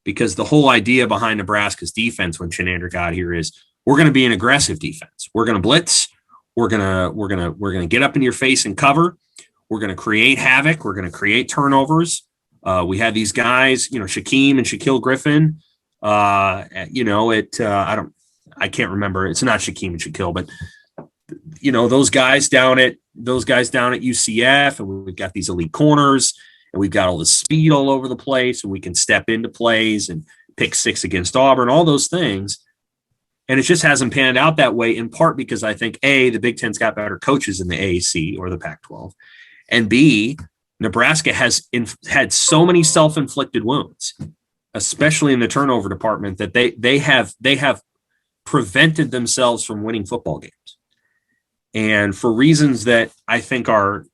Because the whole idea behind Nebraska's defense when Chenander got here is we're going to be an aggressive defense. We're going to blitz. We're going to get up in your face and cover. We're going to create havoc. We're going to create turnovers. We had these guys, Shaquem and Shaquille Griffin. I can't remember. It's not Shaquem and Shaquille, but those guys down at UCF, and we've got these elite corners, and we've got all the speed all over the place, and we can step into plays and pick 6 against Auburn, all those things. And it just hasn't panned out that way, in part because I think A, the Big Ten's got better coaches than the AAC or the Pac-12, and B, Nebraska has had so many self-inflicted wounds. especially in the turnover department, that they have prevented themselves from winning football games. And for reasons that I think are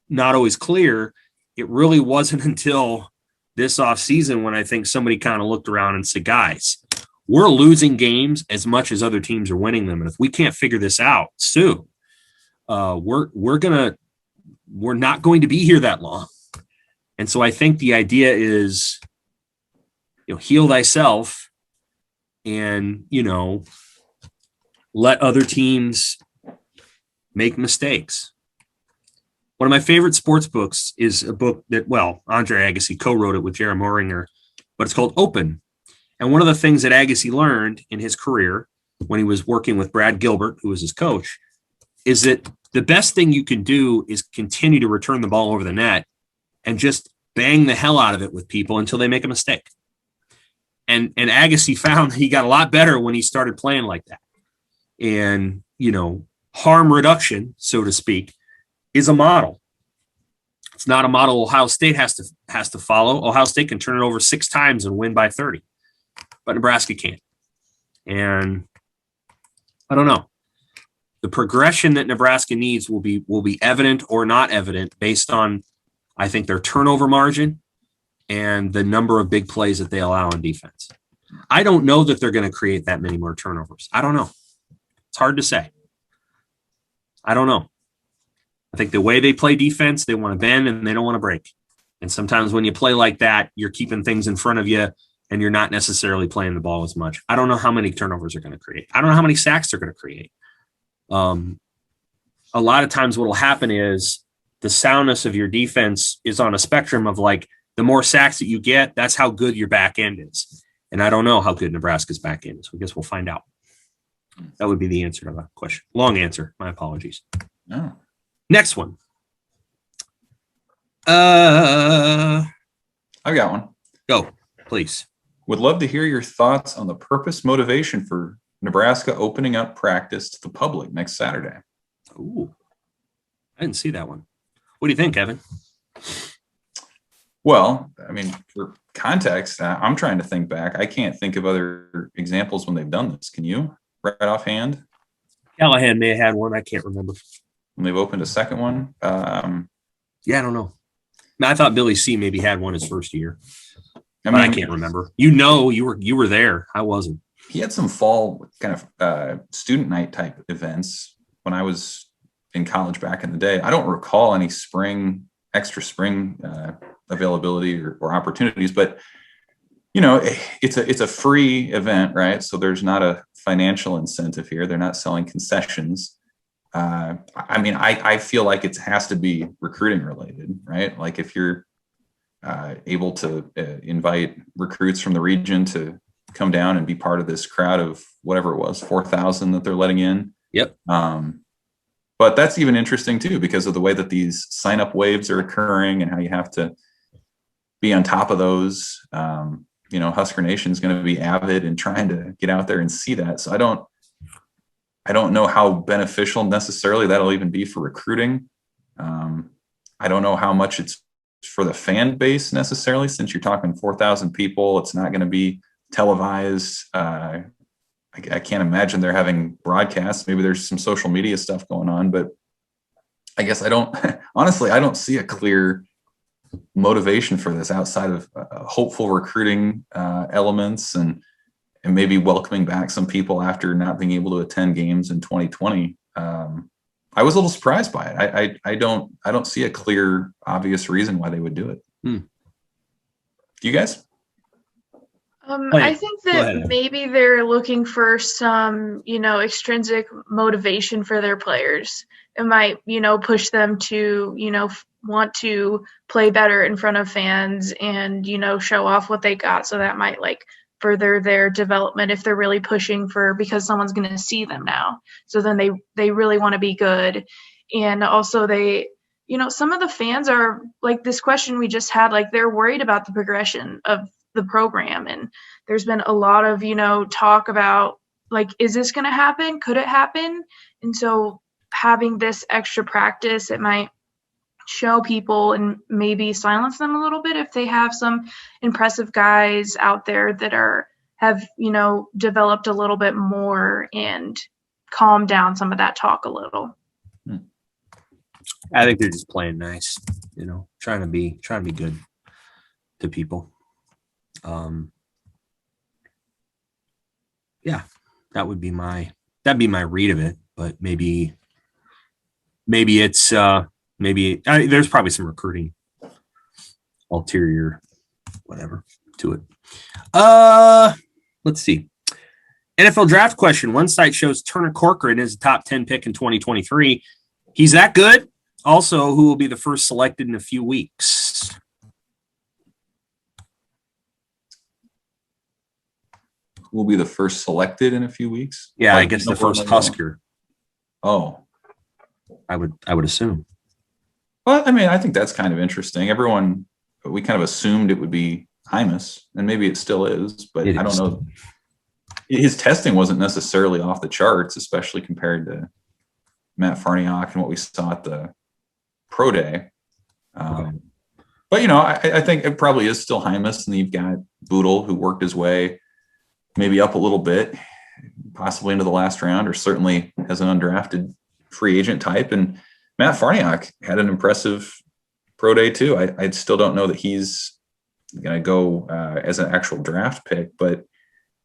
not always clear, it really wasn't until this offseason when I think somebody kind of looked around and said, guys, we're losing games as much as other teams are winning them. And if we can't figure this out soon, we're not going to be here that long. And so I think the idea is, heal thyself and, let other teams make mistakes. One of my favorite sports books is a book that, Andre Agassi co-wrote it with Jared Moringer, but it's called Open. And one of the things that Agassi learned in his career when he was working with Brad Gilbert, who was his coach, is that the best thing you can do is continue to return the ball over the net and just bang the hell out of it with people until they make a mistake. And Agassi found that he got a lot better when he started playing like that. And, harm reduction, so to speak, is a model. It's not a model Ohio State has to follow. Ohio State can turn it over 6 times and win by 30, but Nebraska can't. And I don't know. The progression that Nebraska needs will be evident or not evident based on, I think, their turnover margin and the number of big plays that they allow on defense. I don't know that they're going to create that many more turnovers. I don't know. It's hard to say. I don't know. I think the way they play defense, they want to bend and they don't want to break. And sometimes when you play like that, you're keeping things in front of you and you're not necessarily playing the ball as much. I don't know how many turnovers they're going to create. I don't know how many sacks they're going to create. A lot of times what will happen is the soundness of your defense is on a spectrum of like the more sacks that you get, that's how good your back end is. And I don't know how good Nebraska's back end is. So I guess we'll find out. That would be the answer to that question. Long answer. My apologies. No. Next one. I've got one. Go, please. Would love to hear your thoughts on the purpose motivation for Nebraska opening up practice to the public next Saturday. Ooh, I didn't see that one. What do you think, Evan? Well, I mean, for context, I'm trying to think back. I can't think of other examples when they've done this. Can you, right offhand? Callahan may have had one. I can't remember. When they've opened a second one? Yeah, I don't know. I thought Billy C maybe had one his first year. I I can't remember. You were there. I wasn't. He had some fall kind of student night type events when I was in college back in the day. I don't recall any extra spring availability or opportunities, but it's a free event, right? So there's not a financial incentive here. They're not selling concessions. I feel like it has to be recruiting related, right? Like if you're able to invite recruits from the region to come down and be part of this crowd of whatever it was, 4,000 that they're letting in. Yep. But that's even interesting too, because of the way that these sign-up waves are occurring and how you have to be on top of those. Husker Nation is going to be avid and trying to get out there and see that. So I don't know how beneficial necessarily that'll even be for recruiting. I don't know how much it's for the fan base necessarily, since you're talking 4,000 people. It's not going to be televised. I can't imagine they're having broadcasts. Maybe there's some social media stuff going on, but I guess I don't see a clear motivation for this outside of hopeful recruiting elements and maybe welcoming back some people after not being able to attend games in 2020. I was a little surprised by it. I don't see a clear, obvious reason why they would do it. Do you guys? I think that maybe they're looking for some, extrinsic motivation for their players. It might, push them to, want to play better in front of fans and, show off what they got. So that might further their development if they're really pushing because someone's going to see them now. So then they really want to be good. And also some of the fans are like this question we just had, they're worried about the progression of the program. And there's been a lot of, talk about is this going to happen? Could it happen? And so having this extra practice, it might show people and maybe silence them a little bit if they have some impressive guys out there that have developed a little bit more and calm down some of that talk a little. I think they're just playing nice, trying to be good to people. Yeah, that'd be my read of it, but maybe it's there's probably some recruiting ulterior whatever to it. Let's see. NFL draft question. One site shows Turner Corcoran is a top 10 pick in 2023. He's that good? Also, who will be the first selected in a few weeks? Who will be the first selected in a few weeks? Yeah, I guess the first Husker. Oh, I would assume. Well, I mean, I think that's kind of interesting. We kind of assumed it would be Hymas, and maybe it still is, but I don't know. His testing wasn't necessarily off the charts, especially compared to Matt Farniok and what we saw at the pro day. But, I think it probably is still Hymas, and you've got Boodle, who worked his way maybe up a little bit, possibly into the last round, or certainly as an undrafted free agent type. And Matt Farniok had an impressive pro day too. I still don't know that he's going to go as an actual draft pick, but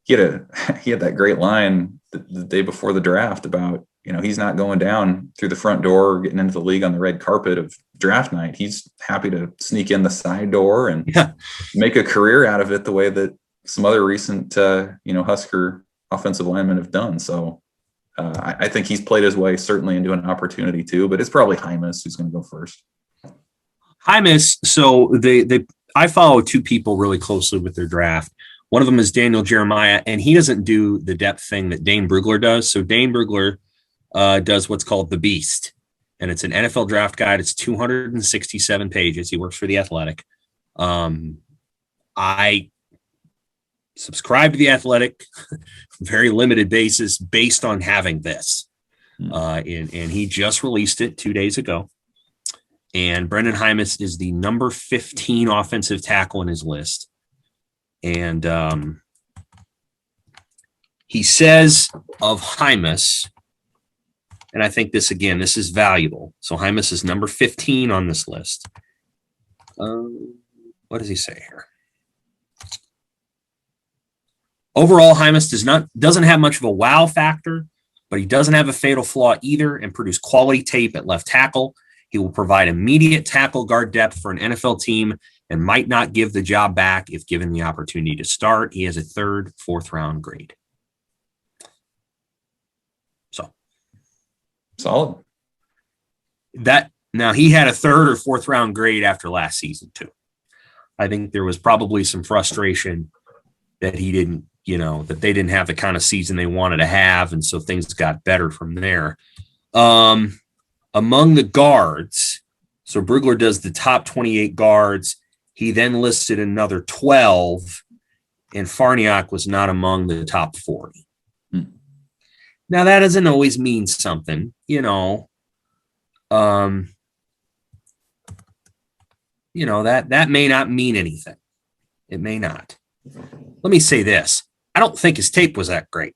he had that great line the day before the draft about, he's not going down through the front door or getting into the league on the red carpet of draft night. He's happy to sneak in the side door and make a career out of it the way that some other recent, Husker offensive linemen have done. So I think he's played his way certainly into an opportunity too, but it's probably Hymas who's going to go first. Hymas. So I follow two people really closely with their draft. One of them is Daniel Jeremiah, and he doesn't do the depth thing that Dane Brugler does. So Dane Brugler does what's called the Beast, and it's an NFL draft guide. It's 267 pages. He works for The Athletic. I subscribe to The Athletic, very limited basis based on having this. And he just released it 2 days ago. And Brendan Hymas is the number 15 offensive tackle in his list. And he says of Hymas, and I think this is valuable. So Hymas is number 15 on this list. What does he say here? Overall, Hymas doesn't have much of a wow factor, but he doesn't have a fatal flaw either and produce quality tape at left tackle. He will provide immediate tackle guard depth for an NFL team and might not give the job back if given the opportunity to start. He has a 3rd, 4th round grade. So solid. Now he had a 3rd or 4th round grade after last season too. I think there was probably some frustration that he didn't, that they didn't have the kind of season they wanted to have. And so things got better from there. Among the guards, so Brugler does the top 28 guards. He then listed another 12, and Farniok was not among the top 40. Now, that doesn't always mean something, that may not mean anything. It may not. Let me say this. I don't think his tape was that great.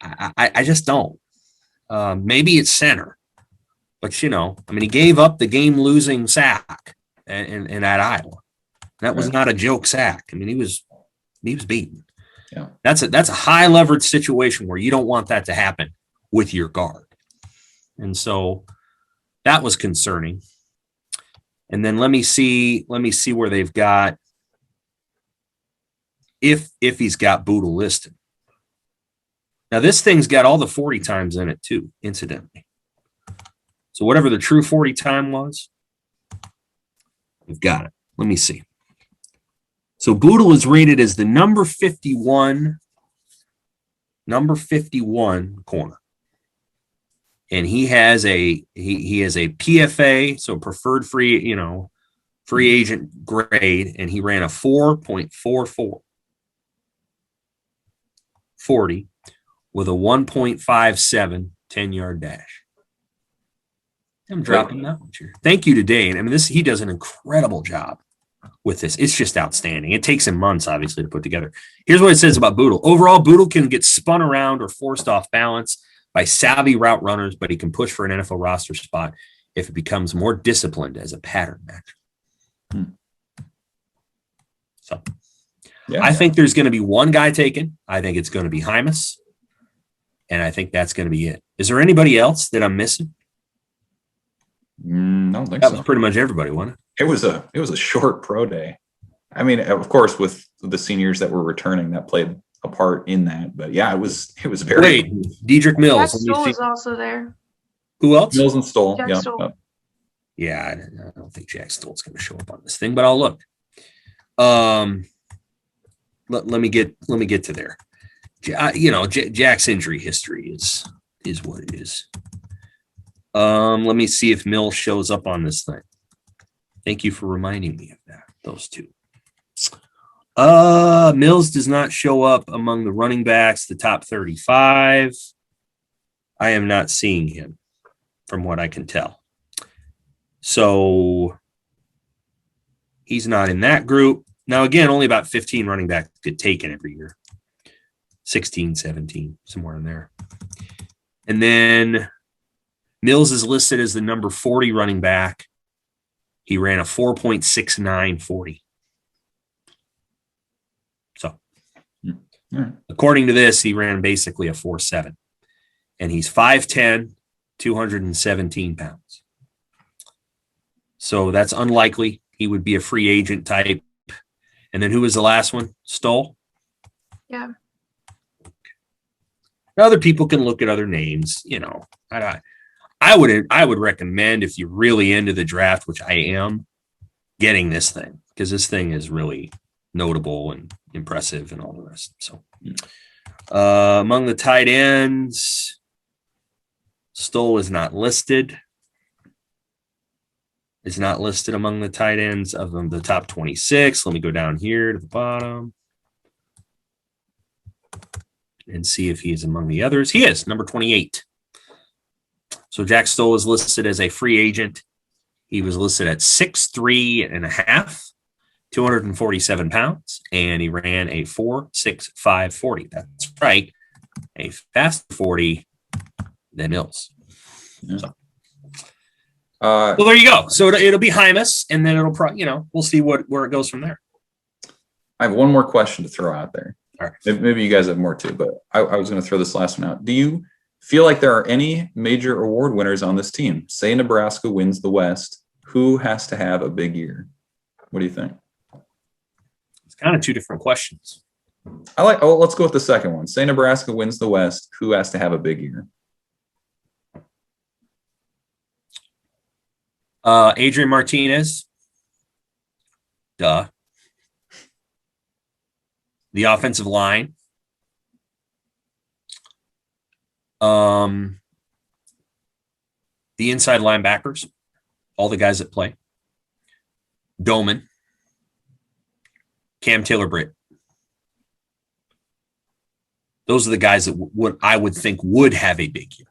I just don't. Maybe it's center, but he gave up the game-losing sack and at Iowa. That was not a joke sack. I mean, he was beaten. Yeah, that's a high leverage situation where you don't want that to happen with your guard, and so that was concerning. And then let me see where they've got if he's got Boodle listed. Now, this thing's got all the 40 times in it, too, incidentally. So whatever the true 40 time was, we've got it. Let me see. So Boodle is rated as the number 51 corner. And he has a PFA, so preferred free agent grade, and he ran a 4.44 40 with a 1.57 10-yard dash. I'm dropping that one here. Thank you to Dane. I mean, he does an incredible job with this. It's just outstanding. It takes him months, obviously, to put together. Here's what it says about Boodle. Overall, Boodle can get spun around or forced off balance by savvy route runners, but he can push for an NFL roster spot if it becomes more disciplined as a pattern match. So I think there's going to be one guy taken. I think it's going to be Hymas. And I think that's going to be it. Is there anybody else that I'm missing? I don't think That so. was pretty much everybody, wasn't it? It was a short pro day. I mean, of course, with the seniors that were returning, that played a part in that. But yeah, it was very. Wait, Diedrich Mills. Jack Stoll is also there. Who else? Mills and Stoll. Jack Yep, Stoll. yep. Yeah, I don't think Jack Stoll's going to show up on this thing, but I'll look. Let me get to there. Jack's injury history is what it is. Let me see if Mills shows up on this thing. Thank you for reminding me of that. Those two. Mills does not show up among the running backs, the top 35. I am not seeing him from what I can tell. So he's not in that group. Now, again, only about 15 running backs get taken every year. 16, 17, somewhere in there. And then Mills is listed as the number 40 running back. He ran a 4.69 40. So, according to this, he ran basically a 4.7. And he's 5'10", 217 pounds. So that's unlikely. He would be a free agent type. And then who was the last one? Stoll? Yeah. Other people can look at other names. I would recommend, if you're really into the draft, which I am, getting this thing, because this thing is really notable and impressive and all the rest. So among the tight ends, Stoll is not listed. Is not listed among the tight ends of the top 26. Let me go down here to the bottom and see if he is among the others. He is, number 28. So Jack Stoll is listed as a free agent. He was listed at 6'3.5", 247 pounds, and he ran a 4.65 40. That's right, a faster 40 than Mills. Yeah. So. Well, there you go. So it'll be Hymas, and then it'll we'll see where it goes from there. I have one more question to throw out there. All right. Maybe you guys have more too, but I was going to throw this last one out. Do you feel like there are any major award winners on this team? Say Nebraska wins the West. Who has to have a big year? What do you think? It's kind of two different questions. Let's go with the second one. Say Nebraska wins the West. Who has to have a big year? Adrian Martinez. Duh. The offensive line. The inside linebackers. All the guys that play. Doman. Cam Taylor-Britt. Those are the guys that I would think would have a big year.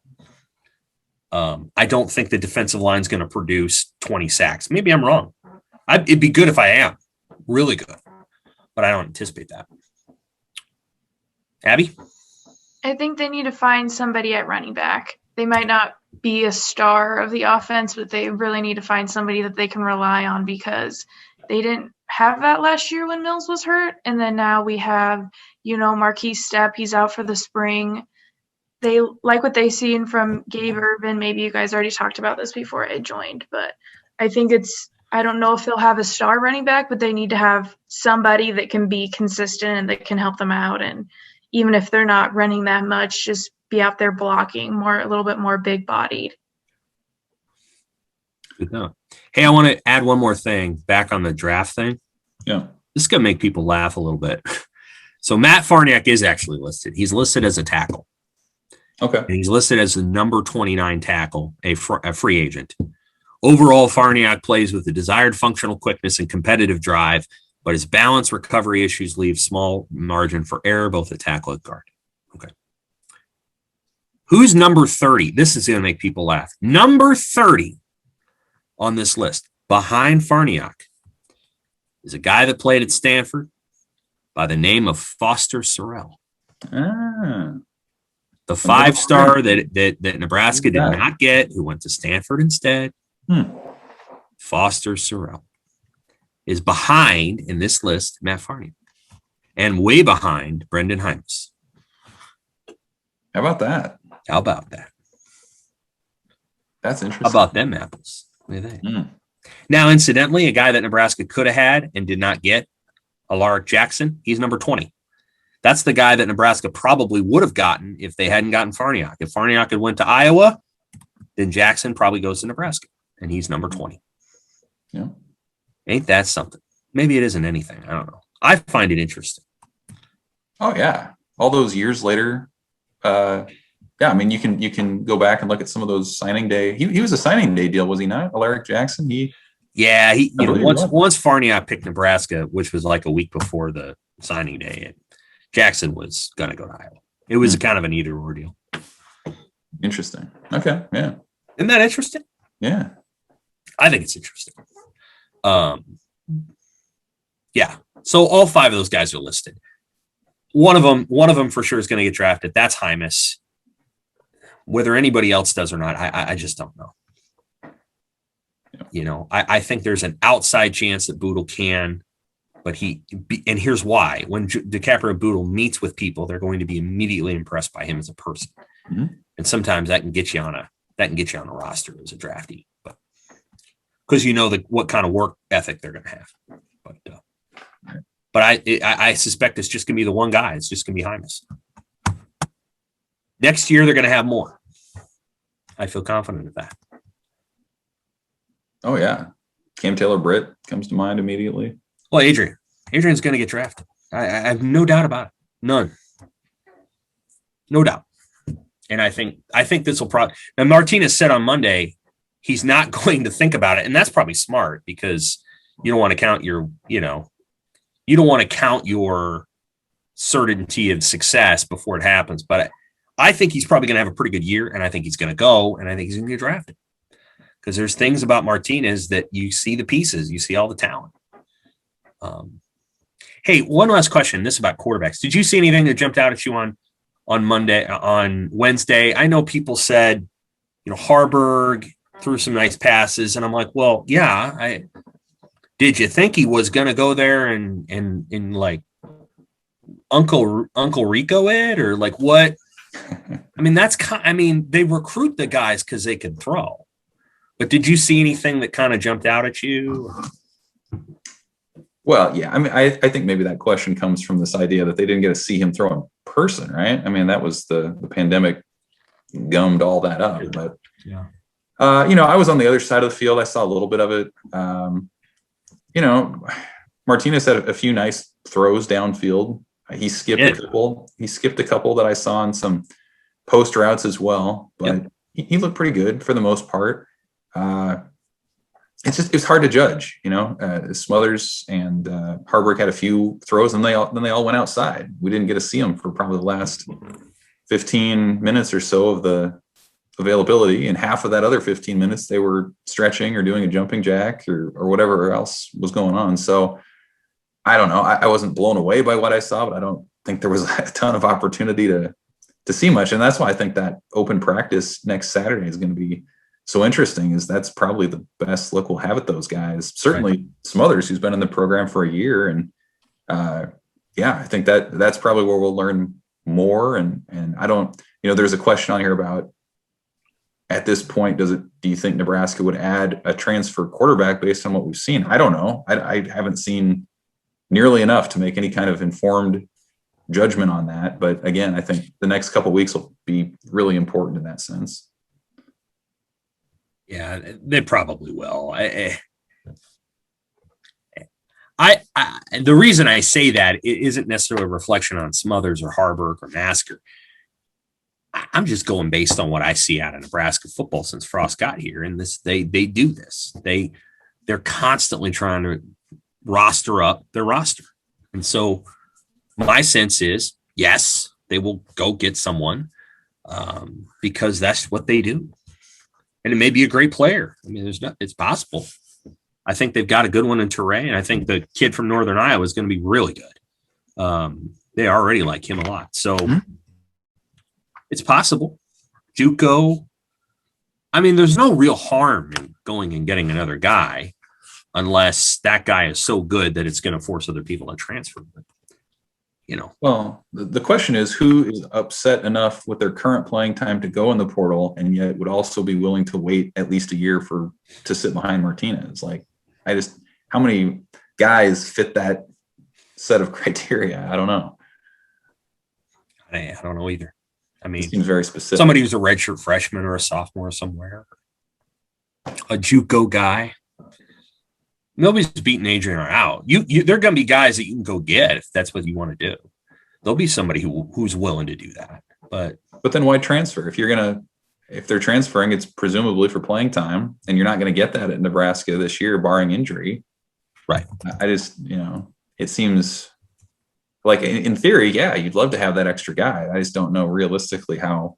I don't think the defensive line is going to produce 20 sacks. Maybe I'm wrong. It'd be good if I am. Really good. But I don't anticipate that. Abby? I think they need to find somebody at running back. They might not be a star of the offense, but they really need to find somebody that they can rely on, because they didn't have that last year when Mills was hurt. And then now we have, Marquise Stepp. He's out for the spring. They like what they seen from Gabe Urban. Maybe you guys already talked about this before I joined, but I think I don't know if they'll have a star running back, but they need to have somebody that can be consistent and that can help them out. And even if they're not running that much, just be out there blocking a little bit more big bodied. Good enough. Hey, I want to add one more thing back on the draft thing. Yeah. This is going to make people laugh a little bit. So Matt Farniak is actually listed. He's listed as a tackle. Okay. And he's listed as the number 29 tackle, a free agent. Overall, Farniak plays with the desired functional quickness and competitive drive, but his balance recovery issues leave small margin for error, both at tackle and guard. Okay. Who's number 30? This is going to make people laugh. Number 30 on this list, behind Farniok, is a guy that played at Stanford by the name of Foster Sorrell. The 5-star that Nebraska did not get, who went to Stanford instead. Foster Sorrell is behind in this list, Matt Farniok, and way behind Brendan Hymas. How about that? How about that? That's interesting. How about them apples? What do you think? Now, incidentally, a guy that Nebraska could have had and did not get, Alaric Jackson, he's number 20. That's the guy that Nebraska probably would have gotten if they hadn't gotten Farniok. If Farniok had went to Iowa, then Jackson probably goes to Nebraska, and he's number 20. Yeah. Ain't that something? Maybe it isn't anything. I don't know. I find it interesting. Oh, yeah. All those years later, yeah, I mean, you can go back and look at some of those signing day. He was a signing day deal, was he not? Alaric Jackson? Once Farniok picked Nebraska, which was like a week before the signing day, Jackson was going to go to Iowa. It was kind of an either-or deal. Interesting. Okay, yeah. Isn't that interesting? Yeah. I think it's interesting. Yeah. So all 5 of those guys are listed. One of them for sure is going to get drafted. That's Hymas. Whether anybody else does or not, I just don't know. Yeah. I think there's an outside chance that Boodle can, but and here's why. When DiCaprio Boodle meets with people, they're going to be immediately impressed by him as a person. Mm-hmm. And sometimes that can get you on a roster as a draftee, but because what kind of work ethic they're going to have. But I suspect it's just going to be the one guy. It's just going to be Hymas. Next year, they're going to have more. I feel confident of that. Oh, yeah. Cam Taylor-Britt comes to mind immediately. Well, Adrian's going to get drafted. I have no doubt about it. None. No doubt. And I think this will probably – now, Martinez said on Monday he's not going to think about it, and that's probably smart because you don't want to count your you don't want to count your certainty of success before it happens. But I think he's probably going to have a pretty good year, and I think he's going to go, and I think he's going to get drafted. Because there's things about Martinez that you see the pieces, you see all the talent. Hey, one last question. This about quarterbacks. Did you see anything that jumped out at you on Wednesday? I know people said, Harburg threw some nice passes, and I'm like, well, yeah. Did you think he was going to go there and like Uncle Rico it, or like what? I mean, they recruit the guys because they can throw. But did you see anything that kind of jumped out at you? Well, yeah. I mean, I think maybe that question comes from this idea that they didn't get to see him throw in person, right? I mean, that was the pandemic gummed all that up. But, yeah. I was on the other side of the field. I saw a little bit of it. Martinez had a few nice throws downfield. He skipped a couple. He skipped a couple that I saw on some post routes as well. But he looked pretty good for the most part. It's hard to judge, Smothers and Harburg had a few throws, and then they all went outside. We didn't get to see them for probably the last 15 minutes or so of the availability, and half of that other 15 minutes they were stretching or doing a jumping jack or whatever else was going on. So I don't know. I wasn't blown away by what I saw, but I don't think there was a ton of opportunity to see much. And that's why I think that open practice next Saturday is going to be so interesting, is that's probably the best look we'll have at those guys. Certainly right. Smothers, who's been in the program for a year. And I think that's probably where we'll learn more. And I don't, there's a question on here about, at this point, do you think Nebraska would add a transfer quarterback based on what we've seen? I don't know. I haven't seen nearly enough to make any kind of informed judgment on that. But again, I think the next couple of weeks will be really important in that sense. Yeah, they probably will. The reason I say that isn't necessarily a reflection on Smothers or Harburg or Masker. I'm just going based on what I see out of Nebraska football since Frost got here. And they do this. They're constantly trying to roster up their roster. And so my sense is, yes, they will go get someone because that's what they do. And it may be a great player. I mean, it's possible. I think they've got a good one in Touré, and I think the kid from Northern Iowa is going to be really good. They already like him a lot. So it's possible. JUCO. I mean, there's no real harm in going and getting another guy unless that guy is so good that it's going to force other people to transfer. But, Well, the question is, who is upset enough with their current playing time to go in the portal and yet would also be willing to wait at least a year to sit behind Martinez? Like, how many guys fit that set of criteria? I don't know. I don't know either. I mean, it seems very specific. Somebody who's a redshirt freshman or a sophomore somewhere, a JUCO guy. Nobody's beating Adrian out. There are going to be guys that you can go get if that's what you want to do. There'll be somebody who's willing to do that. But then why transfer? If they're transferring, it's presumably for playing time, and you're not going to get that at Nebraska this year, barring injury. Right. I just, it seems like in theory, yeah, you'd love to have that extra guy. I just don't know realistically how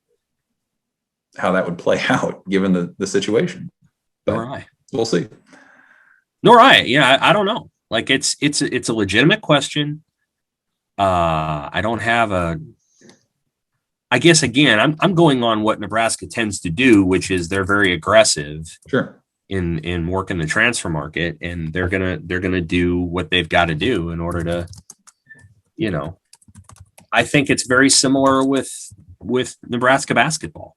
that would play out given the situation. But we'll see. Nor I. Yeah, I don't know. Like it's a legitimate question. I don't have I guess again, I'm going on what Nebraska tends to do, which is they're very aggressive. Sure. In working the transfer market, and they're gonna do what they've got to do in order to, I think it's very similar with Nebraska basketball.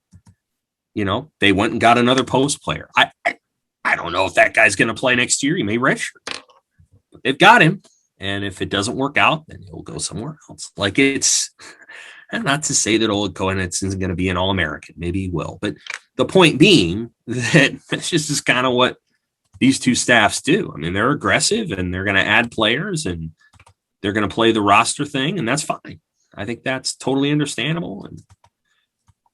They went and got another post player. I don't know if that guy's going to play next year. He may redshirt, but they've got him. And if it doesn't work out, then he'll go somewhere else. Like and not to say that Oleg Koenitz isn't going to be an All-American. Maybe he will. But the point being that that's just kind of what these two staffs do. I mean, they're aggressive and they're going to add players and they're going to play the roster thing, and that's fine. I think that's totally understandable. And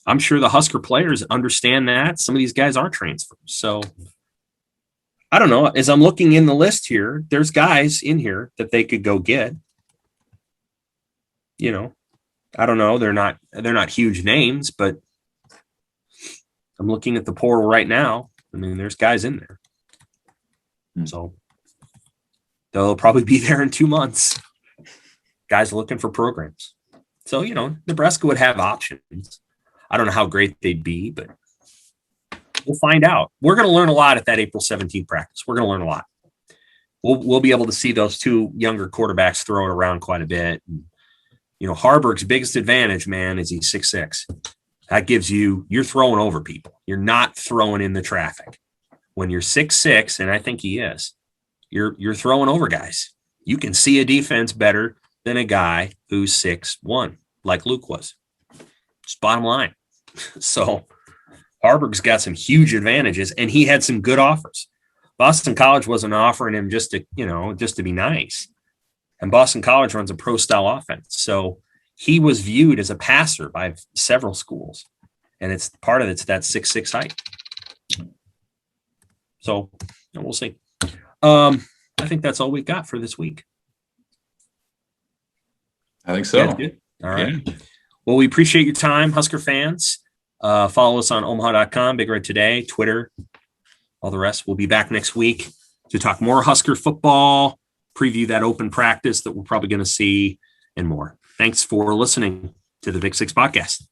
I'm sure the Husker players understand that. Some of these guys are transfers. So I don't know. As I'm looking in the list here, there's guys in here that they could go get. I don't know. They're not huge names, but I'm looking at the portal right now. I mean, there's guys in there. So they'll probably be there in 2 months. Guys looking for programs. So, Nebraska would have options. I don't know how great they'd be, but we'll find out. We're going to learn a lot at that April 17th practice. We're going to learn a lot. We'll be able to see those two younger quarterbacks throw it around quite a bit. And, Harburg's biggest advantage, man, is he's 6'6". That gives you're throwing over people. You're not throwing in the traffic. When you're 6'6", and I think he is, you're throwing over guys. You can see a defense better than a guy who's 6'1", like Luke was. Just bottom line. So Harburg's got some huge advantages, and he had some good offers. Boston College wasn't offering him just to be nice. And Boston College runs a pro-style offense. So he was viewed as a passer by several schools. And it's part of it's that 6'6" height. So we'll see. I think that's all we've got for this week. I think so. Yeah, good. All right. Yeah. Well, we appreciate your time, Husker fans. Follow us on omaha.com, Big Red Today, Twitter, all the rest. We'll be back next week to talk more Husker football, preview that open practice that we're probably going to see, and more. Thanks for listening to the Big Six Podcast.